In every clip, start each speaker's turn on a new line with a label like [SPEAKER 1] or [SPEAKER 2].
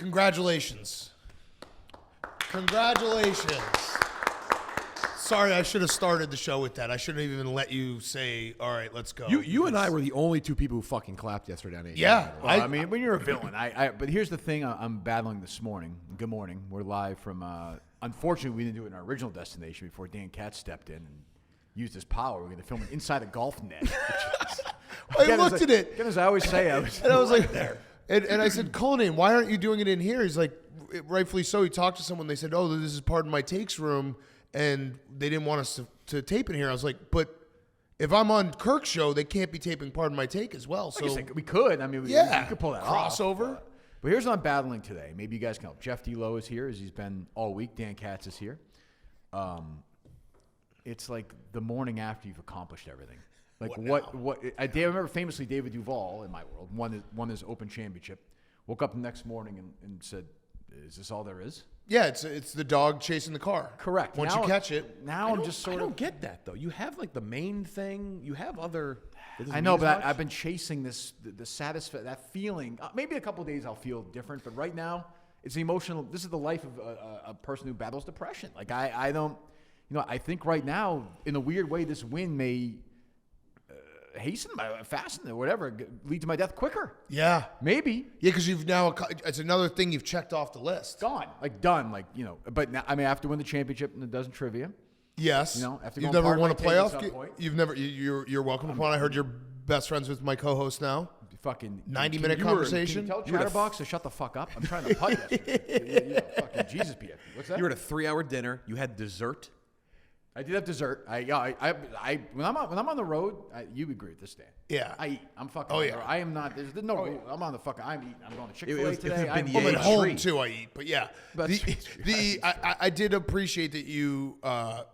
[SPEAKER 1] Congratulations. Congratulations. Sorry, I should have started the show with that. I shouldn't have even let you say, all right, let's go.
[SPEAKER 2] You and I were the only two people who fucking clapped yesterday on 8.
[SPEAKER 1] Yeah.
[SPEAKER 2] Well, I mean, when you're a villain. But here's the thing I'm battling this morning. Good morning. We're live from, unfortunately, we didn't do it in our original destination before Dan Katz stepped in and used his power. We're going to film it inside a golf net.
[SPEAKER 1] I looked at it.
[SPEAKER 2] As I always say, I was
[SPEAKER 1] like, there. And I said, Cullinane, why aren't you doing it in here? He's like, rightfully so. He talked to someone. They said, oh, this is Pardon My Takes room, and they didn't want us to tape in here. I was like, but if I'm on Kirk's show, they can't be taping Pardon My Take as well. So
[SPEAKER 2] we could. I mean, we could pull that
[SPEAKER 1] crossover.
[SPEAKER 2] But here's what I'm battling today. Maybe you guys can help. Jeff D Lowe is here, as he's been all week. Dan Katz is here. It's like the morning after you've accomplished everything. Like I remember famously David Duval in my world won his Open Championship. Woke up the next morning and said, "Is this all there is?"
[SPEAKER 1] Yeah, it's the dog chasing the car.
[SPEAKER 2] Correct.
[SPEAKER 1] Once you catch it.
[SPEAKER 2] Now I'm just sort of.
[SPEAKER 3] I don't get that though. You have like the main thing. You have other.
[SPEAKER 2] I know, but I've been chasing the satisfaction, that feeling. Maybe a couple of days I'll feel different, but right now it's emotional. This is the life of a person who battles depression. Like I don't, I think right now in a weird way this win may fasten or whatever, lead to my death quicker.
[SPEAKER 1] Yeah.
[SPEAKER 2] Maybe.
[SPEAKER 1] Yeah, because you've now, it's another thing you've checked off the list.
[SPEAKER 2] Done. But now, I mean, I have to win the championship in a dozen trivia.
[SPEAKER 1] Yes.
[SPEAKER 2] After
[SPEAKER 1] you've never won a playoff game. You've never, you're welcome to one. I heard you're best friends with my co-host now.
[SPEAKER 2] Fucking
[SPEAKER 1] 90-minute conversation.
[SPEAKER 2] Can you tell Chatterbox to shut the fuck up? I'm trying to putt yesterday. Fucking Jesus, PFP. What's that?
[SPEAKER 3] You were at a 3-hour dinner. You had dessert.
[SPEAKER 2] I did have dessert. When I'm on the road, you agree with this, Dan.
[SPEAKER 1] Yeah.
[SPEAKER 2] I eat. I'm fucking.
[SPEAKER 1] Oh, yeah.
[SPEAKER 2] I am not. There's no rule. I'm on the fucking. I'm eating. I'm going to Chick-fil-A today.
[SPEAKER 1] I'm at home too. I eat, but yeah. I did appreciate that you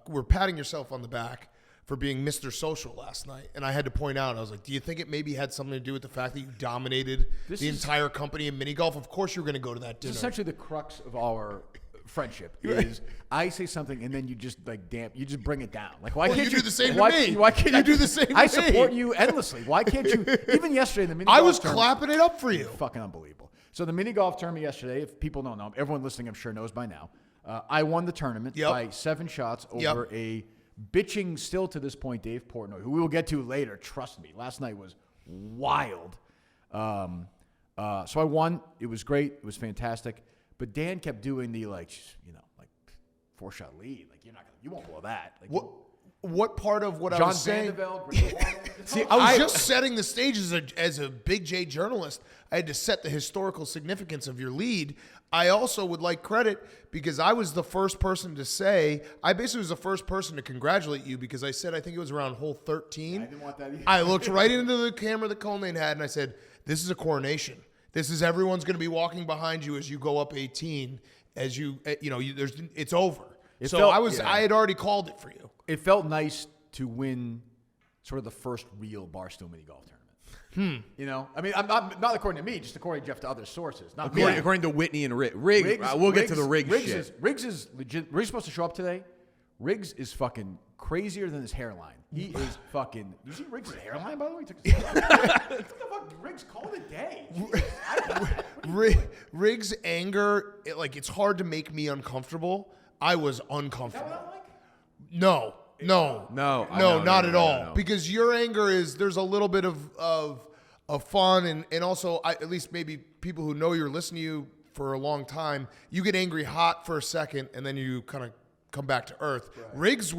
[SPEAKER 1] were patting yourself on the back for being Mr. Social last night, and I had to point out. I was like, do you think it maybe had something to do with the fact that you dominated the entire company in mini golf? Of course, you're going to go to that dinner.
[SPEAKER 2] It's essentially the crux of our friendship is I say something and then you just you just bring it down. Like, why can't you
[SPEAKER 1] do the same to me?
[SPEAKER 2] Why can't
[SPEAKER 1] you do the same to me?
[SPEAKER 2] I support you endlessly. Why can't you? Even yesterday in the mini
[SPEAKER 1] I
[SPEAKER 2] golf
[SPEAKER 1] was
[SPEAKER 2] tournament,
[SPEAKER 1] clapping it up for you.
[SPEAKER 2] Fucking unbelievable. So the mini golf tournament yesterday, if people don't know, everyone listening I'm sure knows by now, I won the tournament by 7 shots over a bitching still to this point Dave Portnoy, who we will get to later. Trust me. Last night was wild. So I won. It was great. It was fantastic. But Dan kept doing the 4-shot lead. Like you won't blow that. Like,
[SPEAKER 1] what part of what I was saying?
[SPEAKER 2] See,
[SPEAKER 1] I was just setting the stage as a Big J journalist. I had to set the historical significance of your lead. I also would like credit because I was the first person to say, I basically was the first person to congratulate you because I said, I think it was around hole 13.
[SPEAKER 2] I didn't want that either.
[SPEAKER 1] I looked right into the camera that Cullinane had and I said, this is a coronation. This is everyone's going to be walking behind you as you go up 18. As it's over. I had already called it for you.
[SPEAKER 2] It felt nice to win sort of the first real Barstool mini golf tournament. I mean, I'm not according to me, just according to Jeff to other sources. Not
[SPEAKER 3] according to Whitney and Riggs. We'll get to the Riggs shit.
[SPEAKER 2] Riggs is legit. Riggs is supposed to show up today. Riggs is fucking crazier than his hairline. He is fucking. You see Riggs' hairline, by the way? He took his Riggs called it a day.
[SPEAKER 1] Riggs' anger, it's hard to make me uncomfortable. I was uncomfortable.
[SPEAKER 2] Is that what
[SPEAKER 1] No,
[SPEAKER 3] I know,
[SPEAKER 1] not at all.
[SPEAKER 3] No.
[SPEAKER 1] Because your anger there's a little bit of fun and also at least maybe people who know you're listening to you for a long time, you get angry hot for a second and then you kind of come back to earth. Right. Riggs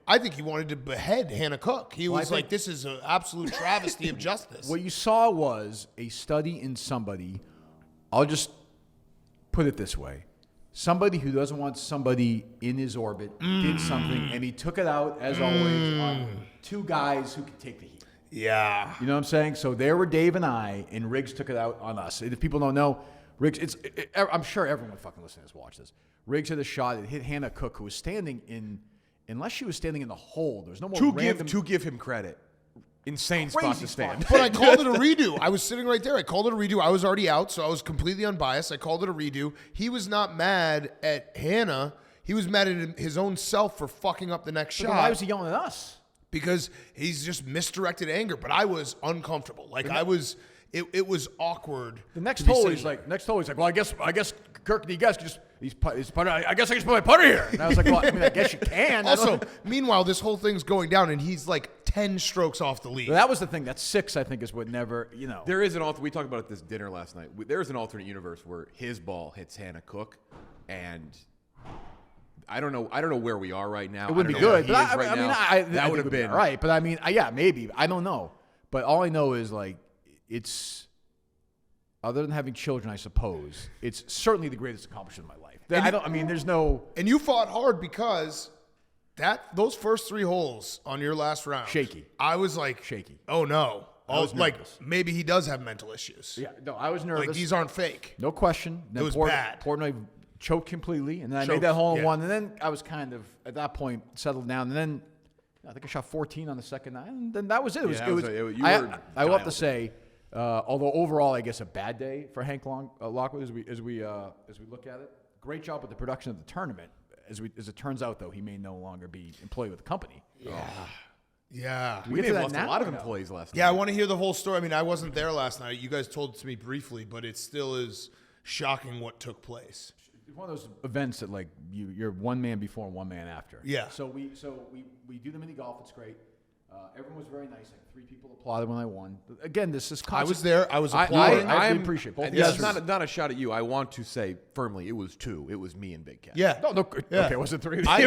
[SPEAKER 1] I think he wanted to behead Hannah Cook. He was like, this is an absolute travesty of justice.
[SPEAKER 2] What you saw was a study in somebody, I'll just put it this way. Somebody who doesn't want somebody in his orbit did something, and he took it out, as always, on 2 guys who could take the heat.
[SPEAKER 1] Yeah.
[SPEAKER 2] You know what I'm saying? So there were Dave and I, and Riggs took it out on us. And if people don't know, Riggs, I'm sure everyone fucking listening to this watch this. Riggs hit a shot. It hit Hannah Cook, who was standing unless she was standing in the hole, there's no more
[SPEAKER 3] to give him credit. Insane spot to stand.
[SPEAKER 1] But I called it a redo. I was sitting right there. I called it a redo. I was already out, so I was completely unbiased. I called it a redo. He was not mad at Hannah. He was mad at his own self for fucking up the next shot.
[SPEAKER 2] Why was he yelling at us?
[SPEAKER 1] Because he's just misdirected anger. But I was uncomfortable. it was awkward.
[SPEAKER 2] The next hole, he's like, well, I guess, Kirk, you guys can just, he's putter. I guess I can just put my putter here. And I was like, well, I mean, I guess you can.
[SPEAKER 1] Also, meanwhile, this whole thing's going down, and he's like 10 strokes off the lead.
[SPEAKER 2] That was the thing. That 6, I think, is what never,
[SPEAKER 3] There is an alternate. We talked about it at this dinner last night. There is an alternate universe where his ball hits Hannah Cook, and I don't know where we are right now.
[SPEAKER 2] It wouldn't be good. But that would have been right. But I mean, yeah, maybe. I don't know. But all I know is like it's other than having children, I suppose it's certainly the greatest accomplishment of my life. There's no.
[SPEAKER 1] And you fought hard because those first 3 holes on your last round,
[SPEAKER 2] shaky.
[SPEAKER 1] I was like,
[SPEAKER 2] shaky.
[SPEAKER 1] Oh no.
[SPEAKER 2] I was
[SPEAKER 1] like
[SPEAKER 2] nervous.
[SPEAKER 1] maybe he does have mental issues.
[SPEAKER 2] Yeah, no, I was nervous.
[SPEAKER 1] Like these aren't fake.
[SPEAKER 2] No question.
[SPEAKER 1] It was bad.
[SPEAKER 2] Portnoy choked completely, and then I made that hole in one, and then I was kind of at that point settled down, and then I think I shot 14 on the second night, and then that was it. I will have to say, although overall I guess a bad day for Hank Lockwood as we look at it. Great job with the production of the tournament. As it turns out, though, he may no longer be employed with the company.
[SPEAKER 1] Yeah.
[SPEAKER 3] We may have lost a lot of employees last night.
[SPEAKER 1] Yeah, I want to hear the whole story. I mean, I wasn't there last night. You guys told it to me briefly, but it still is shocking what took place.
[SPEAKER 2] It's one of those events that like you're one man before and one man after.
[SPEAKER 1] Yeah.
[SPEAKER 2] So we do the mini golf. It's great. Everyone was very nice. Like 3 people applauded when I won. Again, this is constant.
[SPEAKER 1] I was there. I was applauding.
[SPEAKER 2] I appreciate both.
[SPEAKER 3] This is not a shot at you. I want to say firmly, it was 2. It was me and Big Cat.
[SPEAKER 1] Yeah.
[SPEAKER 2] No. Okay, was it 3?
[SPEAKER 3] I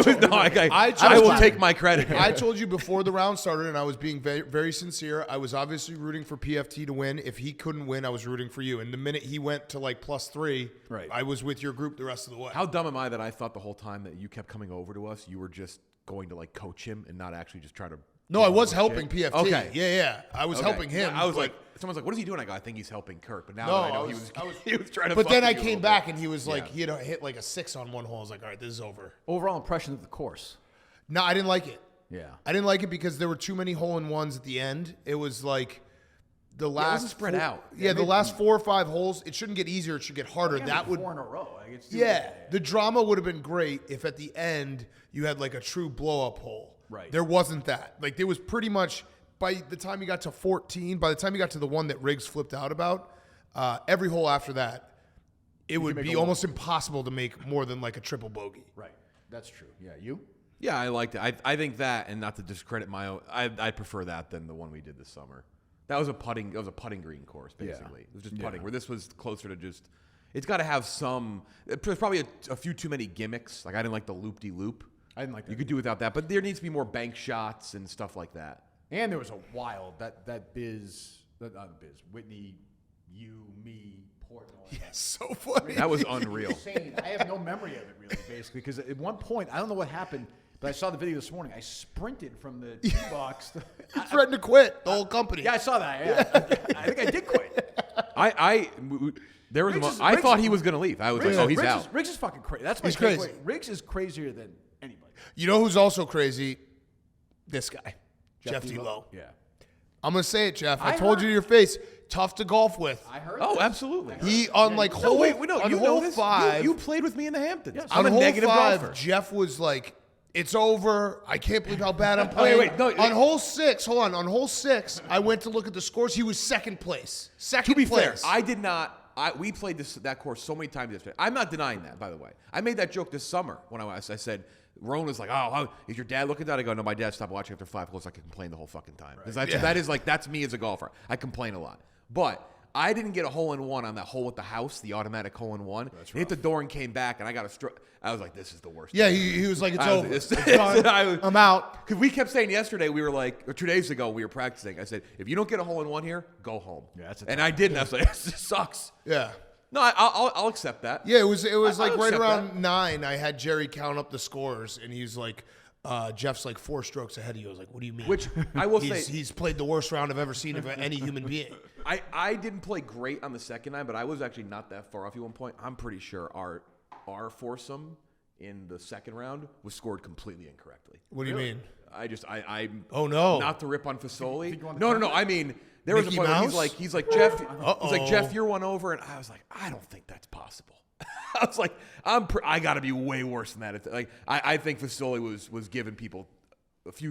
[SPEAKER 3] will take my credit.
[SPEAKER 1] I told you before the round started, and I was being very, very sincere. I was obviously rooting for PFT to win. If he couldn't win, I was rooting for you. And the minute he went to like +3,
[SPEAKER 2] right.
[SPEAKER 1] I was with your group the rest of the way.
[SPEAKER 3] How dumb am I that I thought the whole time that you kept coming over to us, you were just going to like coach him and not actually just try to.
[SPEAKER 1] No, I was helping PFT.
[SPEAKER 3] Okay.
[SPEAKER 1] Yeah. I was helping him.
[SPEAKER 3] I was like, someone's like, what is he doing? I go, I think he's helping Kirk. But now
[SPEAKER 1] No,
[SPEAKER 3] that I know he was trying to.
[SPEAKER 1] But then I came back and he was like, he had hit like a 6 on one hole. I was like, all right, this is over.
[SPEAKER 2] Overall impression of the course.
[SPEAKER 1] No, I didn't like it.
[SPEAKER 2] Yeah.
[SPEAKER 1] I didn't like it because there were too many hole-in-ones at the end. It was like the last.
[SPEAKER 3] It wasn't spread out.
[SPEAKER 1] Yeah, the last 4 or 5 holes. It shouldn't get easier. It should get harder. That would
[SPEAKER 2] 4 in a row.
[SPEAKER 1] The drama would have been great if at the end you had like a true blow-up hole.
[SPEAKER 2] Right.
[SPEAKER 1] There wasn't that. Like there was pretty much by the time you got to 14, by the time you got to the one that Riggs flipped out about, every hole after that, it would be almost impossible to make more than like a triple bogey.
[SPEAKER 2] Right. That's true. Yeah. You?
[SPEAKER 3] Yeah, I liked it. I think that, and not to discredit my own, I prefer that than the one we did this summer. That was a putting green course, basically.
[SPEAKER 2] Yeah.
[SPEAKER 3] It was just putting, where this was closer to just, it's got to have some, there's probably a few too many gimmicks. Like I didn't like the loop-de-loop.
[SPEAKER 2] I didn't like that.
[SPEAKER 3] You could do without that, but there needs to be more bank shots and stuff like that.
[SPEAKER 2] And there was a wild, Whitney, you, me, Portnoy.
[SPEAKER 1] Yeah, so funny.
[SPEAKER 3] That was unreal.
[SPEAKER 2] Insane. I have no memory of it, really, basically, because at one point, I don't know what happened, but I saw the video this morning. I sprinted from the tee box.
[SPEAKER 1] He threatened to quit the whole company.
[SPEAKER 2] Yeah, I saw that. Yeah. I think I did quit.
[SPEAKER 3] There was I thought he was going to leave. I was like, he's out.
[SPEAKER 2] Riggs is fucking crazy. That's my
[SPEAKER 1] He's crazy.
[SPEAKER 2] Riggs is crazier than anybody.
[SPEAKER 1] You know who's also crazy? This guy, Jeff D Lowe.
[SPEAKER 2] Yeah.
[SPEAKER 1] I'm gonna say it, Jeff. I told you to your face. Tough to golf with.
[SPEAKER 2] I heard.
[SPEAKER 3] Oh, absolutely.
[SPEAKER 1] He on like hole.
[SPEAKER 3] Wait, no,
[SPEAKER 1] on
[SPEAKER 3] you
[SPEAKER 1] hole
[SPEAKER 3] know this?
[SPEAKER 1] 5.
[SPEAKER 3] You played with me in the Hamptons.
[SPEAKER 2] Yes.
[SPEAKER 3] I'm
[SPEAKER 1] on
[SPEAKER 3] a
[SPEAKER 1] hole
[SPEAKER 3] negative
[SPEAKER 1] 5,
[SPEAKER 3] golfer.
[SPEAKER 1] Jeff was like, "It's over. I can't believe how bad I'm playing."
[SPEAKER 3] Wait, no,
[SPEAKER 1] on hole 6, hold on. On hole 6, I went to look at the scores. He was second place.
[SPEAKER 3] To be fair,
[SPEAKER 1] place.
[SPEAKER 3] I did not. We played that course so many times yesterday. I'm not denying that, by the way. I made that joke this summer when I said, Rowan was like, "Oh, is your dad looking at that?" I go, "No, my dad stopped watching after 5 holes. I can complain the whole fucking time." Because that is like, that's me as a golfer. I complain a lot. But I didn't get a hole-in-one on that hole at the house, the automatic hole-in-one. Hit the door and came back, and I got a stroke. I was like, this is the worst.
[SPEAKER 1] Yeah, he was like, "It's over.
[SPEAKER 3] It's
[SPEAKER 1] done. I'm out."
[SPEAKER 3] Because we kept saying yesterday, we were like, or 2 days ago, we were practicing. I said, if you don't get a hole-in-one here, go home.
[SPEAKER 2] Yeah,
[SPEAKER 3] and I didn't. I was like, this sucks.
[SPEAKER 1] Yeah.
[SPEAKER 3] No, I'll accept that.
[SPEAKER 1] Yeah, it was like right
[SPEAKER 3] accept
[SPEAKER 1] around 9. I had Jerry count up the scores, and he's like, Jeff's like 4 strokes ahead of you. I was like, what do you mean?
[SPEAKER 3] Which I will say,
[SPEAKER 1] he's played the worst round I've ever seen of any human being.
[SPEAKER 3] I didn't play great on the second nine, but I was actually not that far off at one point. I'm pretty sure our foursome in the second round was scored completely incorrectly.
[SPEAKER 1] What do you mean?
[SPEAKER 3] Oh
[SPEAKER 1] no!
[SPEAKER 3] Not to rip on Fasoli. No. I mean, there was
[SPEAKER 1] Mickey
[SPEAKER 3] a point
[SPEAKER 1] Mouse?
[SPEAKER 3] where he's like Jeff. He's like, Jeff, you're one over, and I was like, I don't think that's possible. I was like, I got to be way worse than that. Like, I think Fasoli was giving people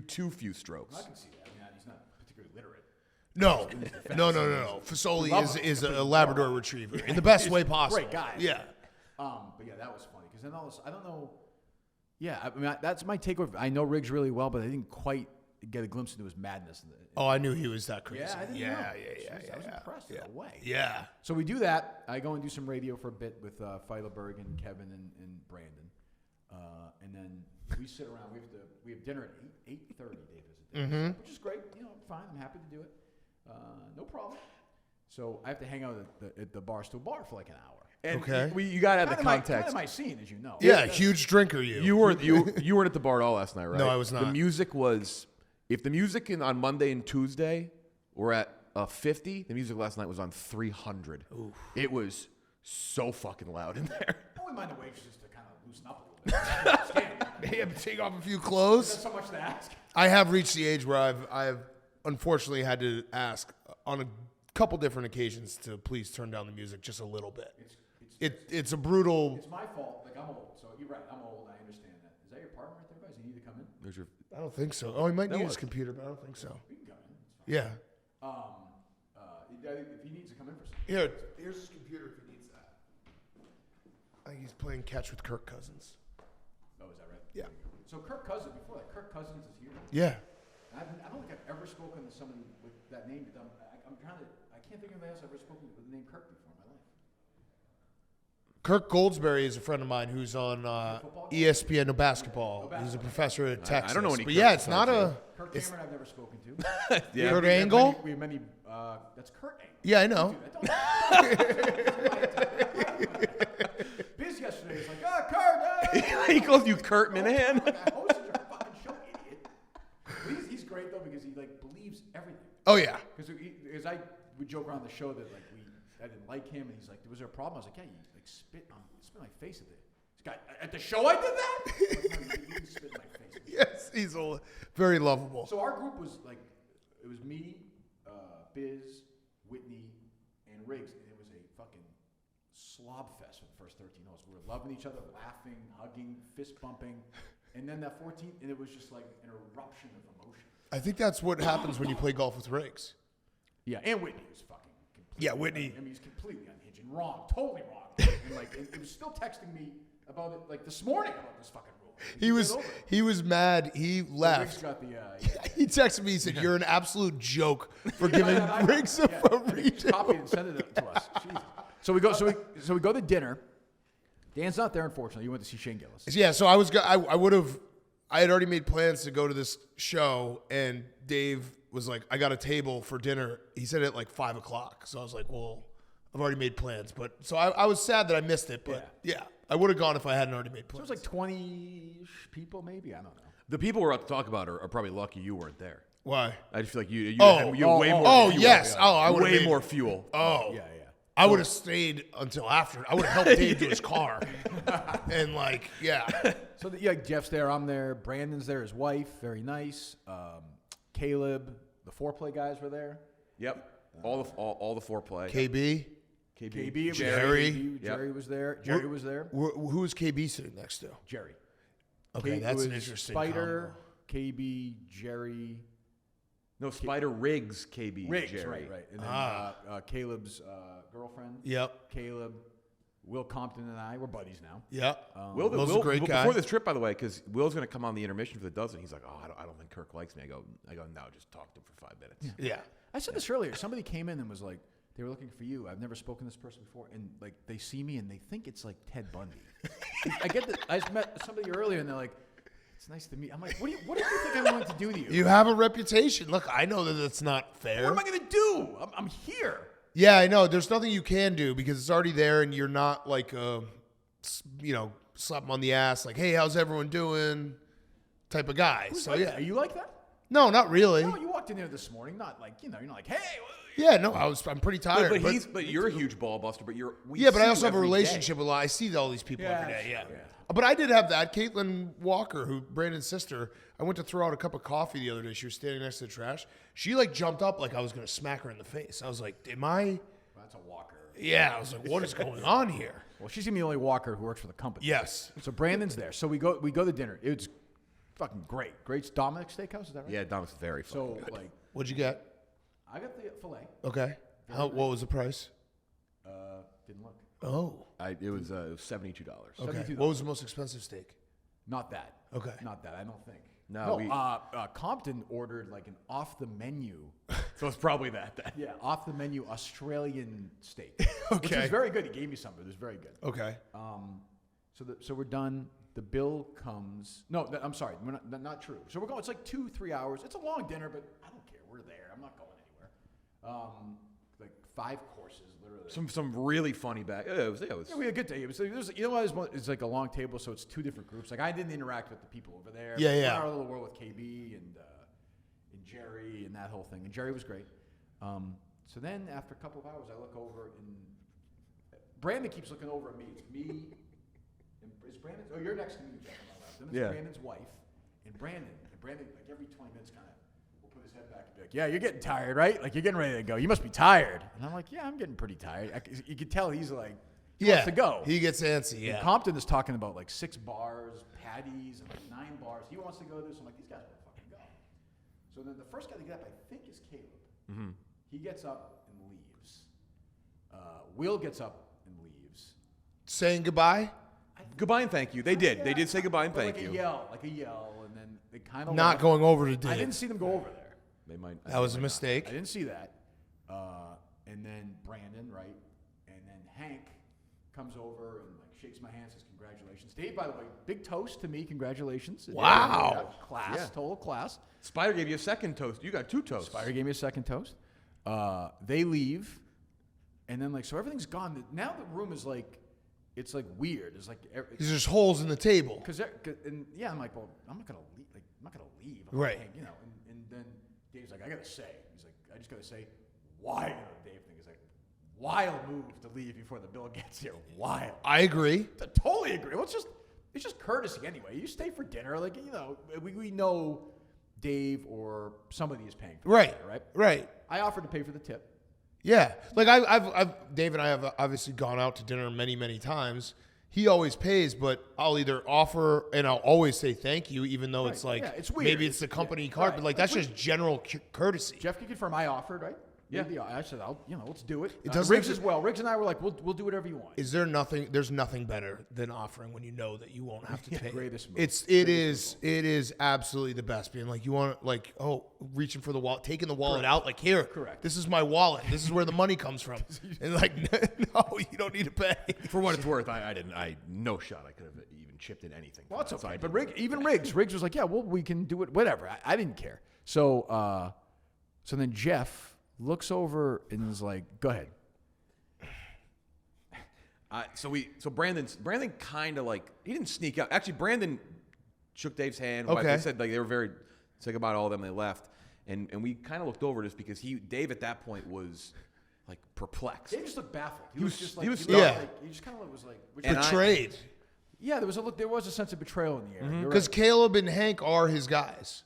[SPEAKER 3] too few strokes.
[SPEAKER 2] I can see that. I mean, he's not particularly literate.
[SPEAKER 1] No. Fasoli is a Labrador Retriever in the best way possible.
[SPEAKER 2] Great guy.
[SPEAKER 1] Yeah.
[SPEAKER 2] But yeah, that was funny because then all this, I don't know. Yeah, I mean that's my takeaway. I know Riggs really well, but I didn't quite get a glimpse into his madness.
[SPEAKER 1] Oh, I knew he was that crazy.
[SPEAKER 2] Yeah, I didn't know.
[SPEAKER 1] Yeah.
[SPEAKER 2] I was impressed in a way.
[SPEAKER 1] Yeah.
[SPEAKER 2] So we do that. I go and do some radio for a bit with Feidelberg and Kevin and Brandon, and then we sit around. We have dinner at 8:30. Dave is at dinner, which is great. Fine. I'm happy to do it. No problem. So I have to hang out at the Barstool bar for like an hour.
[SPEAKER 3] And
[SPEAKER 1] okay.
[SPEAKER 3] You got to have the context.
[SPEAKER 2] Kind of my scene, as you know.
[SPEAKER 1] Yeah, huge drinker you.
[SPEAKER 3] You weren't at the bar at all last night, right?
[SPEAKER 1] No, I was not.
[SPEAKER 3] The music was, if the music on Monday and Tuesday were at 50, the music last night was on 300. Oof. It was so fucking loud in there.
[SPEAKER 2] I wouldn't mind the waitresses to kind of loosen up a little bit.
[SPEAKER 1] Yeah, take off a few clothes.
[SPEAKER 2] There's so much to ask.
[SPEAKER 1] I have reached the age where I've unfortunately had to ask on a couple different occasions to please turn down the music just a little bit. It's a brutal.
[SPEAKER 2] It's my fault. Like I'm old, so you're right. I'm old. I understand that. Is that your partner right there, guys? You need to come in.
[SPEAKER 1] I don't think so. Oh, he might need his computer, but I don't think so.
[SPEAKER 2] We can come in. It's fine.
[SPEAKER 1] Yeah.
[SPEAKER 2] If he needs to come in for something.
[SPEAKER 1] Here's his computer if he needs that. I think he's playing catch with Kirk Cousins.
[SPEAKER 2] Oh, is that right?
[SPEAKER 1] Yeah.
[SPEAKER 2] So Kirk Cousins, before that, Kirk Cousins is here.
[SPEAKER 1] Yeah.
[SPEAKER 2] I don't think I've ever spoken to somebody with that name. I can't think of anybody else I've ever spoken with the name Kirk before in my life.
[SPEAKER 1] Kirk Goldsberry is a friend of mine who's on ESPN basketball. He's a professor at Texas.
[SPEAKER 3] I don't know any.
[SPEAKER 1] But
[SPEAKER 3] Kirk
[SPEAKER 1] yeah, it's not a.
[SPEAKER 2] Kurt Cameron I've never spoken to.
[SPEAKER 3] Yeah.
[SPEAKER 1] Kurt Angle?
[SPEAKER 2] We have many. That's Kurt Angle.
[SPEAKER 1] Yeah, I know.
[SPEAKER 2] Biz yesterday was like, Kurt.
[SPEAKER 3] He calls you Kurt Minahan.
[SPEAKER 2] I hosted your fucking show, idiot. But he's great though because he believes everything.
[SPEAKER 1] Oh yeah.
[SPEAKER 2] Because I would joke around the show that I didn't like him, and he's like, was there a problem? I was like, yeah, you spit on my face at this guy at the show. I did that. Like, no, you didn't spit in my face.
[SPEAKER 1] Yes, he's very lovable.
[SPEAKER 2] So our group was like, it was me, Biz, Whitney, and Riggs, and it was a fucking slob fest for the first 13 holes. We were loving each other, laughing, hugging, fist bumping, and then that 14th, and it was just like an eruption of emotion.
[SPEAKER 1] I think that's what happens when you play golf with Riggs.
[SPEAKER 2] Yeah, and Whitney was fucking.
[SPEAKER 1] Yeah, Whitney.
[SPEAKER 2] I mean, he's completely unhinged and wrong, totally wrong. And he was still texting me about it like this morning about this fucking rule.
[SPEAKER 1] He was mad. He left.
[SPEAKER 2] So Riggs got the.
[SPEAKER 1] He texted me. He said, "You're an absolute joke for giving Riggs a redo."
[SPEAKER 2] Copied and sent it to us. Jesus. So we go. So we go to dinner. Dan's not there, unfortunately. You went to see Shane Gillis.
[SPEAKER 1] Yeah. So I would have. I had already made plans to go to this show, and Dave was like, "I got a table for dinner." He said it like 5:00. So I was like, "Well, I've already made plans." But so I was sad that I missed it. But yeah I would have gone if I hadn't already made plans.
[SPEAKER 2] So it was like 20-ish people, maybe. I don't know.
[SPEAKER 3] The people we're about to talk about are probably lucky you weren't there.
[SPEAKER 1] Why?
[SPEAKER 3] I just feel like you had way more.
[SPEAKER 1] Oh
[SPEAKER 3] fuel.
[SPEAKER 1] yes. Oh, I would
[SPEAKER 3] way more fuel.
[SPEAKER 1] Oh
[SPEAKER 2] Yeah.
[SPEAKER 1] I would have stayed until after. I would have helped Dave to his car, and
[SPEAKER 2] So Jeff's there. I'm there. Brandon's there. His wife, very nice. Caleb, the foreplay guys were there.
[SPEAKER 3] Yep. All the foreplay.
[SPEAKER 1] KB,
[SPEAKER 2] Jerry was there. Jerry was there.
[SPEAKER 1] Who was KB sitting next to?
[SPEAKER 2] Jerry.
[SPEAKER 1] Okay, that's an interesting
[SPEAKER 2] Spider, KB, Jerry.
[SPEAKER 3] No, Spider Riggs, KB, Jerry.
[SPEAKER 2] Right. And then Caleb's girlfriend.
[SPEAKER 1] Yep.
[SPEAKER 2] Caleb, Will Compton, and I, we're buddies now.
[SPEAKER 1] Yep.
[SPEAKER 3] Will's
[SPEAKER 1] a great guy.
[SPEAKER 3] Before this trip, by the way, because Will's going to come on the intermission for the dozen. He's like, I don't think Kirk likes me. I go, no, just talk to him for 5 minutes.
[SPEAKER 1] Yeah.
[SPEAKER 2] I said this earlier. Somebody came in and was like, they were looking for you. I've never spoken to this person before. And like, they see me and they think it's like Ted Bundy. I get that. I just met somebody earlier and they're like, it's nice to meet. I'm like, what do you think I'm going to do to you?
[SPEAKER 1] You have a reputation. Look, I know that it's not fair.
[SPEAKER 2] What am I going to do? I'm here.
[SPEAKER 1] Yeah, I know. There's nothing you can do because it's already there, and you're not like, slap him on the ass, like, hey, how's everyone doing? Type of guy.
[SPEAKER 2] Who's
[SPEAKER 1] so
[SPEAKER 2] like
[SPEAKER 1] yeah,
[SPEAKER 2] that? Are you like that?
[SPEAKER 1] No, not really.
[SPEAKER 2] No, you walked in there this morning, not like you're not like, hey.
[SPEAKER 1] Yeah, no, I'm pretty tired.
[SPEAKER 3] But you're a huge ball buster. But
[SPEAKER 1] but I also have a relationship with a lot. I see all these people every day. Yeah. But I did have that. Caitlin Walker, who Brandon's sister, I went to throw out a cup of coffee the other day. She was standing next to the trash. She like jumped up like I was going to smack her in the face. I was like, am I?
[SPEAKER 2] That's a walker.
[SPEAKER 1] Yeah, I was like, what is going on here?
[SPEAKER 2] Well, she's gonna be the only walker who works for the company.
[SPEAKER 1] Yes.
[SPEAKER 2] So Brandon's there. So we go to dinner. It's fucking great. Great Dominic's Steakhouse, is that right?
[SPEAKER 3] Yeah, Dominic's very fucking good.
[SPEAKER 1] What'd you get?
[SPEAKER 2] I got the filet.
[SPEAKER 1] Okay. What was the price?
[SPEAKER 2] Didn't look.
[SPEAKER 1] Oh.
[SPEAKER 3] It was $72.
[SPEAKER 1] Okay.
[SPEAKER 2] $72.
[SPEAKER 1] What was the most expensive steak?
[SPEAKER 2] Not that.
[SPEAKER 1] Okay.
[SPEAKER 2] Not that. I don't think.
[SPEAKER 3] No,
[SPEAKER 2] Compton ordered like an off the menu.
[SPEAKER 3] So it's probably that.
[SPEAKER 2] Yeah, off the menu Australian steak.
[SPEAKER 1] Okay.
[SPEAKER 2] Which was very good. He gave me some. It was very good.
[SPEAKER 1] Okay.
[SPEAKER 2] So we're done. The bill comes. No, I'm sorry. We're not true. So we're going. It's like 2-3 hours. It's a long dinner, but I don't care. We're there. I'm not going anywhere. Like 5 courses, literally.
[SPEAKER 3] Some really funny back. Yeah, we had a
[SPEAKER 2] good day. You know what? It's like a long table, so it's 2 different groups. Like I didn't interact with the people over there.
[SPEAKER 1] Yeah,
[SPEAKER 2] We're
[SPEAKER 1] yeah.
[SPEAKER 2] in our little world with KB and Jerry and that whole thing. And Jerry was great. So then after a couple of hours, I look over and Brandon keeps looking over at me. It's me. Is Brandon? Oh, you're next to me, Jeff, on my left. Then it's Brandon's wife and Brandon. And Brandon, like every 20 minutes, kind of will put his head back and be like, "Yeah, you're getting tired, right? Like you're getting ready to go. You must be tired." And I'm like, "Yeah, I'm getting pretty tired." You can tell he's like, he wants to go.
[SPEAKER 1] He gets antsy. Yeah.
[SPEAKER 2] And Compton is talking about like 6 bars, patties, and like 9 bars. He wants to go to this. I'm like, these guys want to fucking go. So then the first guy to get up, I think, is Caleb.
[SPEAKER 3] Mm-hmm.
[SPEAKER 2] He gets up and leaves. Will gets up and leaves.
[SPEAKER 1] Saying goodbye?
[SPEAKER 3] Goodbye and thank you. They did.
[SPEAKER 2] Yeah.
[SPEAKER 3] They did say goodbye and thank
[SPEAKER 2] like
[SPEAKER 3] you.
[SPEAKER 2] Like a yell, and then they kind of
[SPEAKER 1] Not going over to Dave.
[SPEAKER 2] I didn't see them go over there.
[SPEAKER 3] They might.
[SPEAKER 1] That was a mistake.
[SPEAKER 2] I didn't see that. And then Brandon, right? And then Hank comes over and like shakes my hand, says congratulations. Dave, by the way, big toast to me. Congratulations.
[SPEAKER 1] Wow.
[SPEAKER 2] Class, total class.
[SPEAKER 3] Spider gave you a second toast. You got 2 toasts.
[SPEAKER 2] Spider gave me a second toast. They leave, and then like so everything's gone. Now the room is like, it's like weird. It's like
[SPEAKER 1] There's just holes in the table.
[SPEAKER 2] And I'm like, well, I'm not gonna leave. Like I'm not gonna leave.
[SPEAKER 1] Right.
[SPEAKER 2] You know. And then Dave's like, I gotta say. He's like, I just gotta say, wild. Dave thing is like, wild move to leave before the bill gets here. Wild.
[SPEAKER 1] I agree.
[SPEAKER 2] I totally agree. Well, it's just courtesy anyway. You stay for dinner, like we know Dave or somebody is paying for
[SPEAKER 1] Right.
[SPEAKER 2] dinner, right?
[SPEAKER 1] Right.
[SPEAKER 2] I offered to pay for the tip.
[SPEAKER 1] Yeah. Like I've Dave and I have obviously gone out to dinner many, many times. He always pays, but I'll either offer and I'll always say thank you, even though it's like
[SPEAKER 2] it's weird.
[SPEAKER 1] maybe it's the company card, but like that's just general courtesy.
[SPEAKER 2] Jeff can confirm I offered, right?
[SPEAKER 3] Yeah.
[SPEAKER 2] I said, let's do it.
[SPEAKER 1] It doesn't
[SPEAKER 2] Riggs
[SPEAKER 1] have
[SPEAKER 2] as
[SPEAKER 1] to-
[SPEAKER 2] well. Riggs and I were like, we'll do whatever you want.
[SPEAKER 1] Is there nothing? There's nothing better than offering when you know that you won't have to pay.
[SPEAKER 2] Greatest move.
[SPEAKER 1] It is absolutely the best. Being like you want like reaching for the wallet, taking the wallet out, like here.
[SPEAKER 2] Correct.
[SPEAKER 1] This is my wallet. This is where the money comes from. And like no, you don't need to pay.
[SPEAKER 3] For what it's worth, I didn't. No shot. I could have even chipped in anything.
[SPEAKER 2] Well, that's
[SPEAKER 3] So
[SPEAKER 2] okay.
[SPEAKER 3] I
[SPEAKER 2] But
[SPEAKER 3] didn't.
[SPEAKER 2] Riggs was like, yeah, well, we can do it, whatever. I didn't care. So then Jeff looks over and is like, go ahead.
[SPEAKER 3] So Brandon kind of like, he didn't sneak out. Actually, Brandon shook Dave's hand.
[SPEAKER 1] Okay.
[SPEAKER 3] They said like they were very sick about all of them. They left, and we kind of looked over just because Dave at that point was like perplexed.
[SPEAKER 2] Dave just looked baffled.
[SPEAKER 3] He was
[SPEAKER 2] just
[SPEAKER 3] he was
[SPEAKER 2] looked
[SPEAKER 1] stunned.
[SPEAKER 2] like, he just kind of was like,
[SPEAKER 3] And
[SPEAKER 1] Betrayed.
[SPEAKER 2] yeah, there was a sense of betrayal in the air. You're
[SPEAKER 1] Because
[SPEAKER 2] right.
[SPEAKER 1] Caleb and Hank are his guys.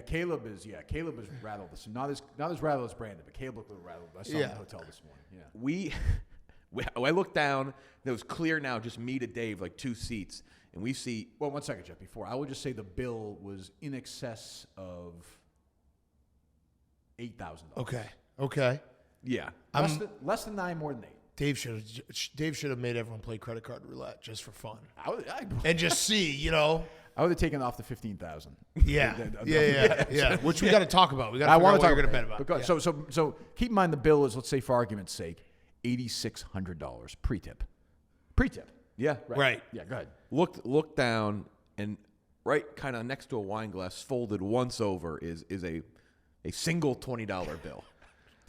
[SPEAKER 2] Caleb is rattled. Not as rattled as Brandon, but Caleb looked a little rattled. I saw him in the hotel this morning. Yeah.
[SPEAKER 3] I looked down. It was clear now, just me to Dave, like 2 seats, and we see.
[SPEAKER 2] Well, 1 second, Jeff. Before I will just say the bill was in excess of $8,000.
[SPEAKER 1] Okay.
[SPEAKER 3] Yeah.
[SPEAKER 2] Less than 9, more than 8.
[SPEAKER 1] Dave should have made everyone play credit card roulette just for fun
[SPEAKER 2] I
[SPEAKER 1] and just see,
[SPEAKER 2] I would have taken off the 15,000.
[SPEAKER 1] Yeah. Which we got to talk about. We got to.
[SPEAKER 2] I want to talk
[SPEAKER 1] about.
[SPEAKER 2] about it. Because, so keep in mind the bill is, let's say for argument's sake, $8,600 pre-tip. Pre-tip.
[SPEAKER 3] Yeah.
[SPEAKER 1] Right.
[SPEAKER 2] Yeah. Go ahead.
[SPEAKER 3] Look down, and right kind of next to a wine glass, folded once over, is a single $20 bill.